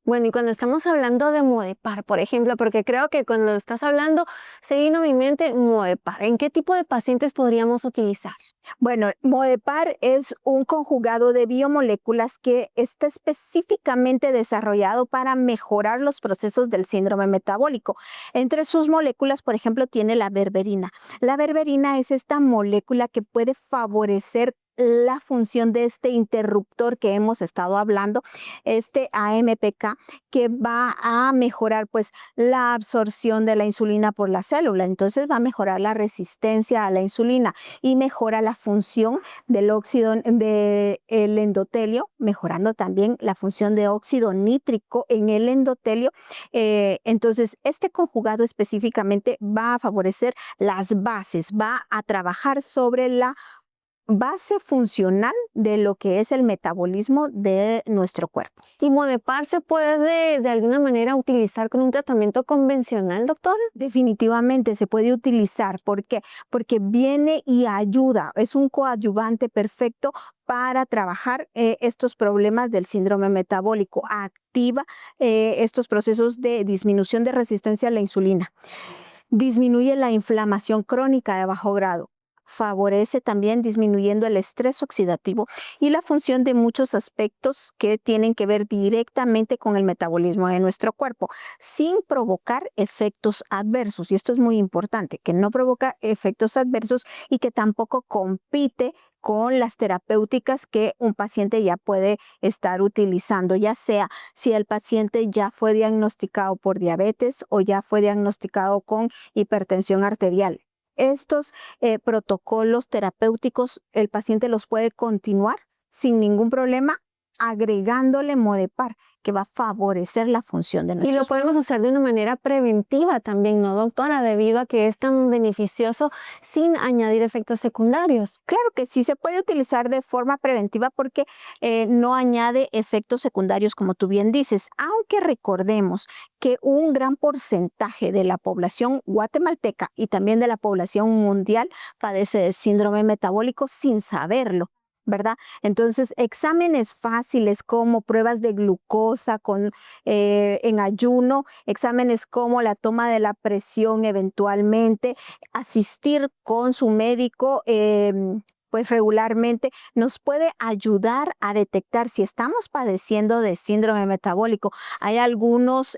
Bueno, y cuando estamos hablando de Modepar, por ejemplo, porque creo que cuando estás hablando se vino a mi mente Modepar, ¿en qué tipo de pacientes podríamos utilizar? Bueno, Modepar es un conjugado de biomoléculas que está específicamente desarrollado para mejorar los procesos del síndrome metabólico. Entre sus moléculas, por ejemplo, tiene la berberina. La berberina es esta molécula que puede favorecer la función de este interruptor que hemos estado hablando, este AMPK, que va a mejorar pues la absorción de la insulina por la célula. Entonces va a mejorar la resistencia a la insulina y mejora la función del óxido del endotelio, mejorando también la función de óxido nítrico en el endotelio. Entonces este conjugado específicamente va a favorecer las bases, va a trabajar sobre la base funcional de lo que es el metabolismo de nuestro cuerpo. ¿Y Modepar se puede de alguna manera utilizar con un tratamiento convencional, doctor? Definitivamente se puede utilizar. ¿Por qué? Porque viene y ayuda, es un coadyuvante perfecto para trabajar estos problemas del síndrome metabólico. Activa estos procesos de disminución de resistencia a la insulina. Disminuye la inflamación crónica de bajo grado. Favorece también disminuyendo el estrés oxidativo y la función de muchos aspectos que tienen que ver directamente con el metabolismo de nuestro cuerpo, sin provocar efectos adversos. Y esto es muy importante, que no provoca efectos adversos y que tampoco compite con las terapéuticas que un paciente ya puede estar utilizando, ya sea si el paciente ya fue diagnosticado por diabetes o ya fue diagnosticado con hipertensión arterial. Estos protocolos terapéuticos el paciente los puede continuar sin ningún problema agregándole Modepar, que va a favorecer la función de nuestro Y lo podemos usar de una manera preventiva también, ¿no, doctora? Debido a que es tan beneficioso sin añadir efectos secundarios. Claro que sí se puede utilizar de forma preventiva porque no añade efectos secundarios, como tú bien dices, aunque recordemos que un gran porcentaje de la población guatemalteca y también de la población mundial padece de síndrome metabólico sin saberlo, ¿verdad? Entonces, exámenes fáciles como pruebas de glucosa en ayuno, exámenes como la toma de la presión eventualmente, asistir con su médico pues regularmente nos puede ayudar a detectar si estamos padeciendo de síndrome metabólico. Hay algunos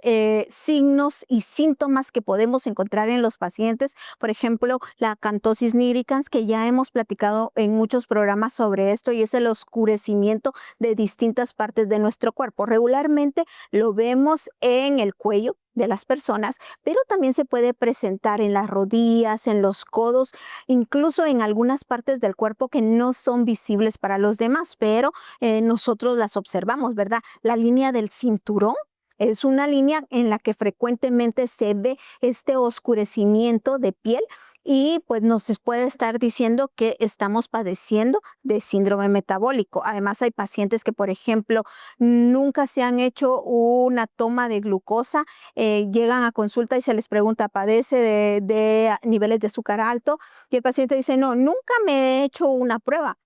signos y síntomas que podemos encontrar en los pacientes, por ejemplo, la acantosis nigricans, que ya hemos platicado en muchos programas sobre esto, y es el oscurecimiento de distintas partes de nuestro cuerpo. Regularmente lo vemos en el cuello de las personas, pero también se puede presentar en las rodillas, en los codos, incluso en algunas partes del cuerpo que no son visibles para los demás, pero nosotros las observamos, ¿verdad? La línea del cinturón es una línea en la que frecuentemente se ve este oscurecimiento de piel y pues nos puede estar diciendo que estamos padeciendo de síndrome metabólico. Además, hay pacientes que, por ejemplo, nunca se han hecho una toma de glucosa, llegan a consulta y se les pregunta, ¿padece de niveles de azúcar alto? Y el paciente dice, no, nunca me he hecho una prueba.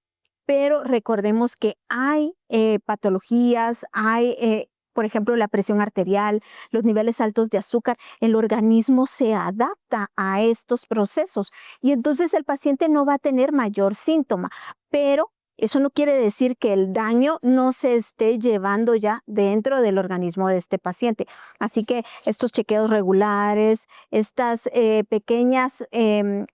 Pero recordemos que hay patologías, hay por ejemplo, la presión arterial, los niveles altos de azúcar. El organismo se adapta a estos procesos y entonces el paciente no va a tener mayor síntoma, pero eso no quiere decir que el daño no se esté llevando ya dentro del organismo de este paciente. Así que estos chequeos regulares, estas pequeñas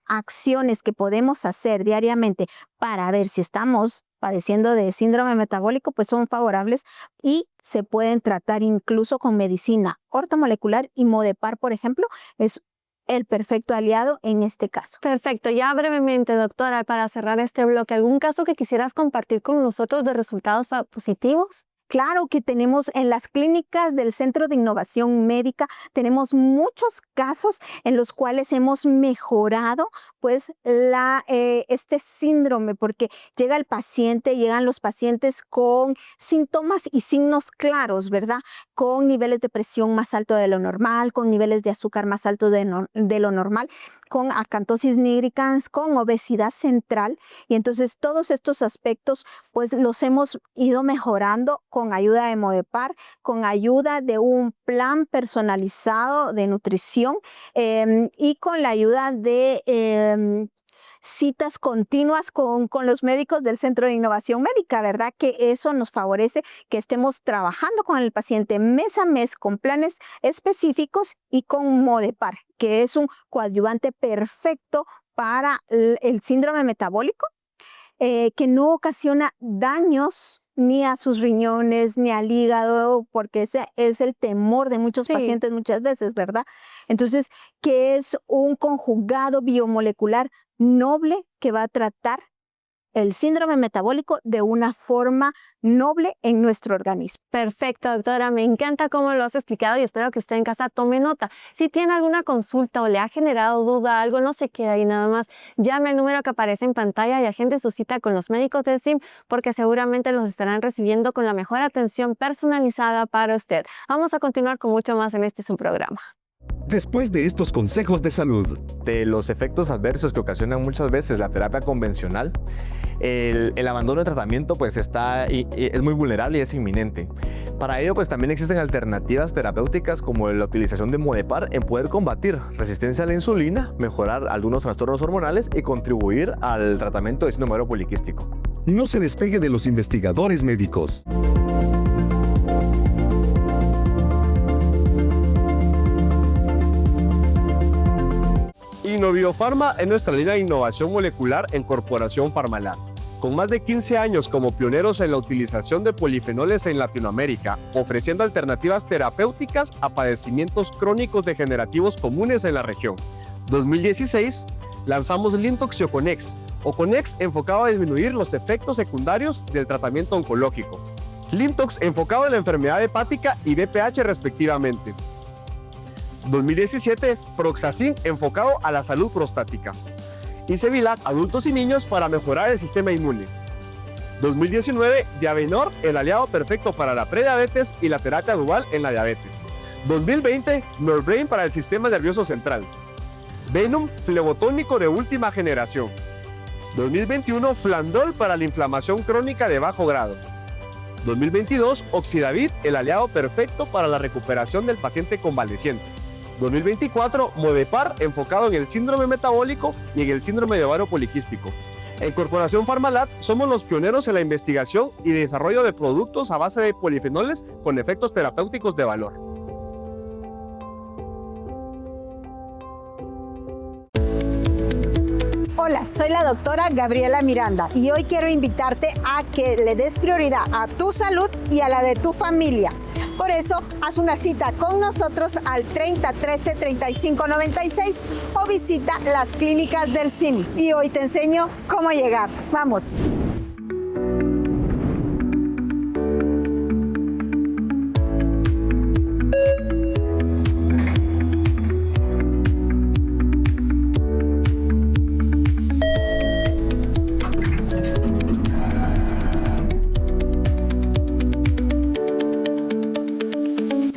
acciones que podemos hacer diariamente para ver si estamos padeciendo de síndrome metabólico, pues son favorables y se pueden tratar incluso con medicina ortomolecular, y Modepar, por ejemplo, es el perfecto aliado en este caso. Perfecto. Ya brevemente, doctora, para cerrar este bloque, ¿algún caso que quisieras compartir con nosotros de resultados positivos? Claro que tenemos en las clínicas del Centro de Innovación Médica, tenemos muchos casos en los cuales hemos mejorado pues este síndrome, porque llegan los pacientes con síntomas y signos claros, ¿verdad? Con niveles de presión más alto de lo normal, con niveles de azúcar más alto de lo normal, con acantosis nigricans, con obesidad central, y entonces todos estos aspectos pues los hemos ido mejorando con ayuda de Modepar, con ayuda de un plan personalizado de nutrición y con la ayuda de citas continuas con los médicos del Centro de Innovación Médica, ¿verdad? Que eso nos favorece que estemos trabajando con el paciente mes a mes con planes específicos y con Modepar, que es un coadyuvante perfecto para el síndrome metabólico, que no ocasiona daños ni a sus riñones, ni al hígado, porque ese es el temor de muchos pacientes muchas veces, ¿verdad? Entonces, que es un conjugado biomolecular noble que va a tratar el síndrome metabólico de una forma noble en nuestro organismo. Perfecto, doctora. Me encanta cómo lo has explicado y espero que usted en casa tome nota. Si tiene alguna consulta o le ha generado duda, algo, no se queda ahí nada más. Llame al número que aparece en pantalla y agende su cita con los médicos del CIM, porque seguramente los estarán recibiendo con la mejor atención personalizada para usted. Vamos a continuar con mucho más en este su programa. Después de estos consejos de salud, de los efectos adversos que ocasionan muchas veces la terapia convencional, el abandono de tratamiento pues es muy vulnerable y es inminente. Para ello pues también existen alternativas terapéuticas como la utilización de Modepar en poder combatir resistencia a la insulina, mejorar algunos trastornos hormonales y contribuir al tratamiento de síndrome ovario poliquístico. no se despegue de los investigadores médicos. Innoviofarma es nuestra línea de innovación molecular en Corporación Farmalab. Con más de 15 años como pioneros en la utilización de polifenoles en Latinoamérica, ofreciendo alternativas terapéuticas a padecimientos crónicos degenerativos comunes en la región. 2016, lanzamos Limtox y Oconex. Oconex enfocado a disminuir los efectos secundarios del tratamiento oncológico. Limtox enfocado en la enfermedad hepática y BPH respectivamente. 2017, Proxacin enfocado a la salud prostática. Y Cevilac, adultos y niños para mejorar el sistema inmune. 2019, Diabenor, el aliado perfecto para la prediabetes y la terapia dual en la diabetes. 2020, Norbrain para el sistema nervioso central. Venom, flebotónico de última generación. 2021, Flandol para la inflamación crónica de bajo grado. 2022, Oxidavit, el aliado perfecto para la recuperación del paciente convaleciente. 2024, Modepar, enfocado en el síndrome metabólico y en el síndrome de ovario poliquístico. En Corporación Pharmalat somos los pioneros en la investigación y desarrollo de productos a base de polifenoles con efectos terapéuticos de valor. Hola, soy la doctora Gabriela Miranda y hoy quiero invitarte a que le des prioridad a tu salud y a la de tu familia. Por eso, haz una cita con nosotros al 30 13 35 96 o visita las clínicas del CIM. Y hoy te enseño cómo llegar. ¡Vamos!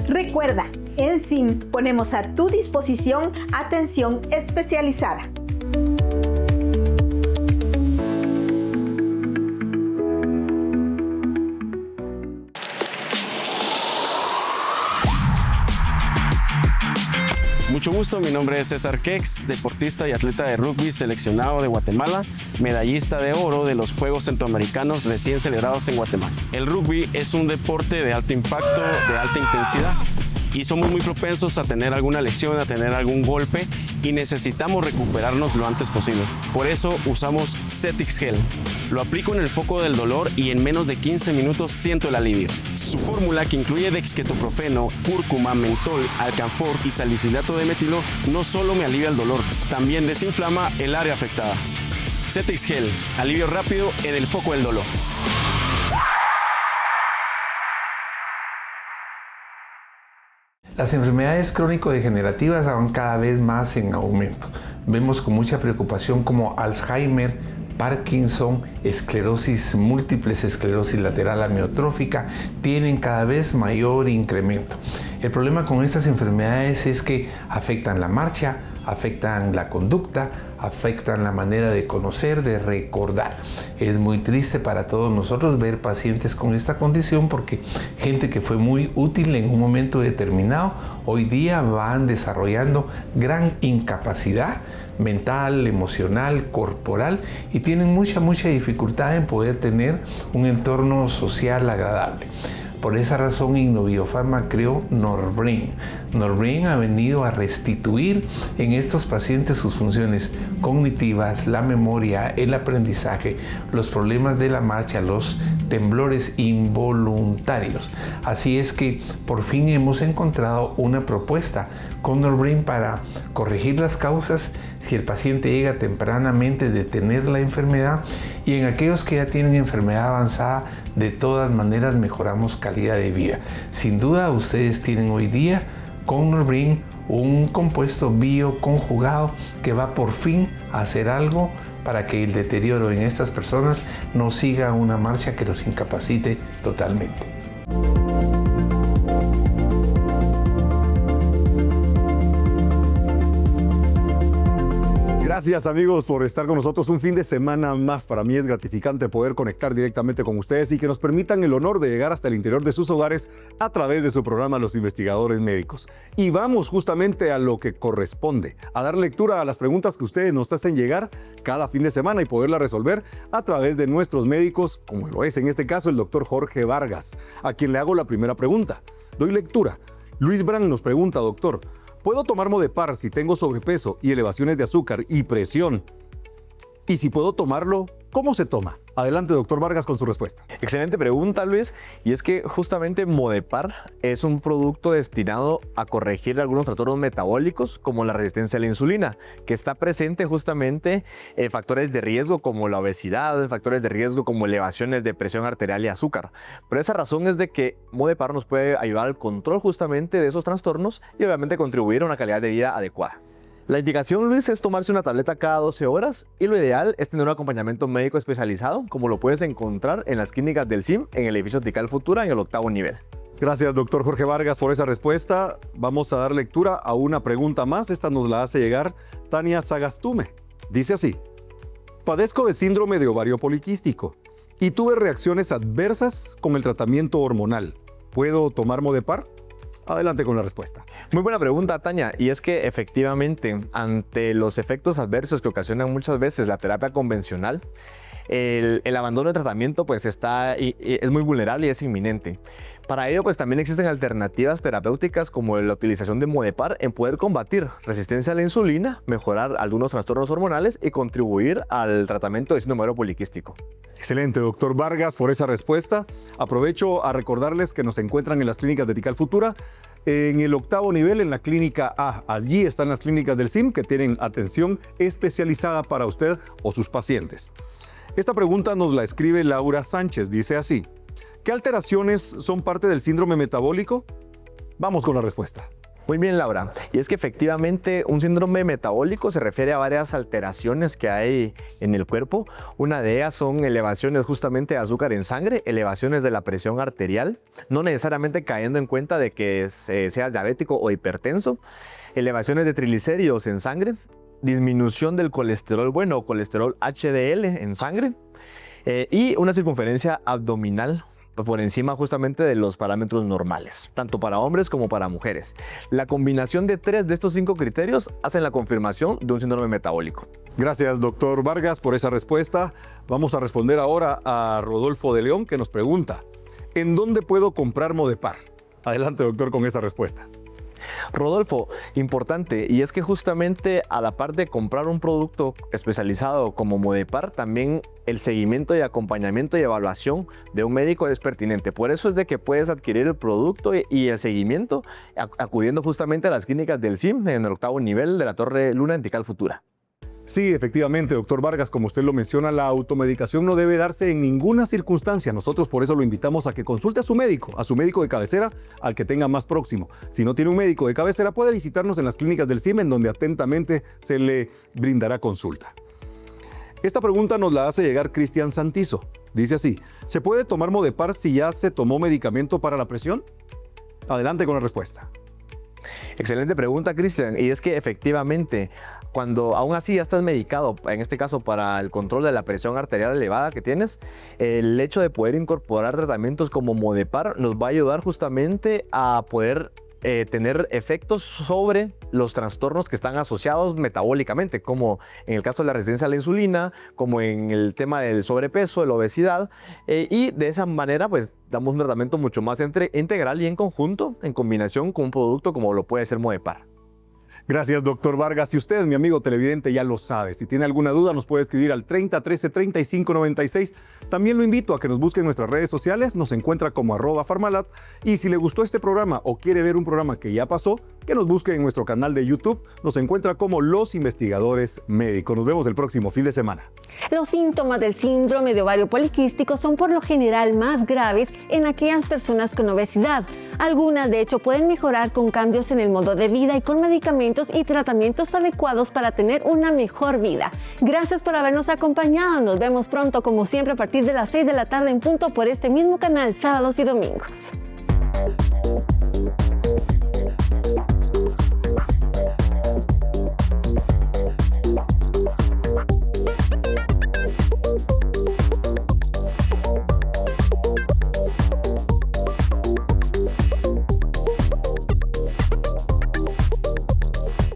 Recuerda, en CIM ponemos a tu disposición atención especializada. Mucho gusto, mi nombre es César Kex, deportista y atleta de rugby seleccionado de Guatemala, medallista de oro de los Juegos Centroamericanos recién celebrados en Guatemala. El rugby es un deporte de alto impacto, de alta intensidad, y somos muy propensos a tener alguna lesión, a tener algún golpe, y necesitamos recuperarnos lo antes posible. Por eso usamos Cetix Gel. Lo aplico en el foco del dolor y en menos de 15 minutos siento el alivio. Su fórmula, que incluye dexketoprofeno, cúrcuma, mentol, alcanfor y salicilato de metilo, no solo me alivia el dolor, también desinflama el área afectada. Cetix Gel, alivio rápido en el foco del dolor. Las enfermedades crónico-degenerativas van cada vez más en aumento. Vemos con mucha preocupación como Alzheimer, Parkinson, esclerosis múltiple, esclerosis lateral amiotrófica tienen cada vez mayor incremento. El problema con estas enfermedades es que afectan la marcha, afectan la conducta, afectan la manera de conocer, de recordar. Es muy triste para todos nosotros ver pacientes con esta condición porque gente que fue muy útil en un momento determinado, hoy día van desarrollando gran incapacidad mental, emocional, corporal y tienen mucha dificultad en poder tener un entorno social agradable. Por esa razón, Innoviofarma creó Norbrain. Norbrain ha venido a restituir en estos pacientes sus funciones cognitivas, la memoria, el aprendizaje, los problemas de la marcha, los temblores involuntarios. Así es que por fin hemos encontrado una propuesta con Norbrain para corregir las causas si el paciente llega tempranamente de tener la enfermedad, y en aquellos que ya tienen enfermedad avanzada, de todas maneras mejoramos calidad de vida. Sin duda ustedes tienen hoy día con Norbrain un compuesto bioconjugado que va por fin a hacer algo para que el deterioro en estas personas no siga una marcha que los incapacite totalmente. Gracias amigos por estar con nosotros un fin de semana más. Para mí es gratificante poder conectar directamente con ustedes y que nos permitan el honor de llegar hasta el interior de sus hogares a través de su programa Los Investigadores Médicos. Y vamos justamente a lo que corresponde, a dar lectura a las preguntas que ustedes nos hacen llegar cada fin de semana y poderlas resolver a través de nuestros médicos, como lo es en este caso el doctor Jorge Vargas, a quien le hago la primera pregunta. Doy lectura. Luis Brand nos pregunta, doctor, ¿puedo tomar Modepar si tengo sobrepeso y elevaciones de azúcar y presión? Y si puedo tomarlo, ¿cómo se toma? Adelante, doctor Vargas, con su respuesta. Excelente pregunta, Luis. Y es que justamente Modepar es un producto destinado a corregir algunos trastornos metabólicos como la resistencia a la insulina, que está presente justamente en factores de riesgo como la obesidad, factores de riesgo como elevaciones de presión arterial y azúcar. Por esa razón es de que Modepar nos puede ayudar al control justamente de esos trastornos y obviamente contribuir a una calidad de vida adecuada. La indicación, Luis, es tomarse una tableta cada 12 horas y lo ideal es tener un acompañamiento médico especializado, como lo puedes encontrar en las clínicas del CIM en el edificio Tical Futura en el 8º nivel. Gracias, doctor Jorge Vargas, por esa respuesta. Vamos a dar lectura a una pregunta más. Esta nos la hace llegar Tania Sagastume. Dice así: padezco de síndrome de ovario poliquístico y tuve reacciones adversas con el tratamiento hormonal. ¿Puedo tomar Modepar? Adelante con la respuesta. Muy buena pregunta, Tania. Y es que efectivamente, ante los efectos adversos que ocasionan muchas veces la terapia convencional, el abandono de tratamiento pues es muy vulnerable y es inminente. Para ello pues también existen alternativas terapéuticas como la utilización de Modepar en poder combatir resistencia a la insulina, mejorar algunos trastornos hormonales y contribuir al tratamiento de síndrome ovario poliquístico. Excelente, doctor Vargas, por esa respuesta. Aprovecho a recordarles que nos encuentran en las clínicas de Tical Futura, en el 8º nivel, en la clínica A. Allí están las clínicas del CIM que tienen atención especializada para usted o sus pacientes. Esta pregunta nos la escribe Laura Sánchez, dice así: ¿qué alteraciones son parte del síndrome metabólico? Vamos con la respuesta. Muy bien, Laura. Y es que efectivamente un síndrome metabólico se refiere a varias alteraciones que hay en el cuerpo. Una de ellas son elevaciones justamente de azúcar en sangre, elevaciones de la presión arterial, no necesariamente cayendo en cuenta de que seas diabético o hipertenso, elevaciones de triglicéridos en sangre, disminución del colesterol bueno o colesterol HDL en sangre y una circunferencia abdominal por encima justamente de los parámetros normales, tanto para hombres como para mujeres. La combinación de 3 de estos 5 criterios hacen la confirmación de un síndrome metabólico. Gracias, doctor Vargas, por esa respuesta. Vamos a responder ahora a Rodolfo de León, que nos pregunta: ¿en dónde puedo comprar Modepar? Adelante, doctor, con esa respuesta. Rodolfo, importante, y es que justamente a la par de comprar un producto especializado como Modepar, también el seguimiento y acompañamiento y evaluación de un médico es pertinente. Por eso es de que puedes adquirir el producto y el seguimiento acudiendo justamente a las clínicas del CIM en el 8º nivel de la Torre Luna en Tical Futura. Sí, efectivamente, doctor Vargas, como usted lo menciona, la automedicación no debe darse en ninguna circunstancia. Nosotros por eso lo invitamos a que consulte a su médico de cabecera, al que tenga más próximo. Si no tiene un médico de cabecera, puede visitarnos en las clínicas del CIM, en donde atentamente se le brindará consulta. Esta pregunta nos la hace llegar Cristian Santizo. Dice así: ¿se puede tomar Modepar si ya se tomó medicamento para la presión? Adelante con la respuesta. Excelente pregunta, Cristian. Y es que efectivamente, cuando aún así ya estás medicado, en este caso para el control de la presión arterial elevada que tienes, el hecho de poder incorporar tratamientos como Modepar nos va a ayudar justamente a poder tener efectos sobre los trastornos que están asociados metabólicamente, como en el caso de la resistencia a la insulina, como en el tema del sobrepeso, de la obesidad, y de esa manera pues damos un tratamiento mucho más integral y en conjunto, en combinación con un producto como lo puede ser Modepar. Gracias, doctor Vargas. Y usted, mi amigo televidente, ya lo sabe. Si tiene alguna duda, nos puede escribir al 30 13 35 96. También lo invito a que nos busque en nuestras redes sociales. Nos encuentra como @Farmalat. Y si le gustó este programa o quiere ver un programa que ya pasó, que nos busque en nuestro canal de YouTube. Nos encuentra como Los Investigadores Médicos. Nos vemos el próximo fin de semana. Los síntomas del síndrome de ovario poliquístico son por lo general más graves en aquellas personas con obesidad. Algunas, de hecho, pueden mejorar con cambios en el modo de vida y con medicamentos y tratamientos adecuados para tener una mejor vida. Gracias por habernos acompañado. Nos vemos pronto, como siempre, a partir de las 6 de la tarde en punto por este mismo canal, sábados y domingos.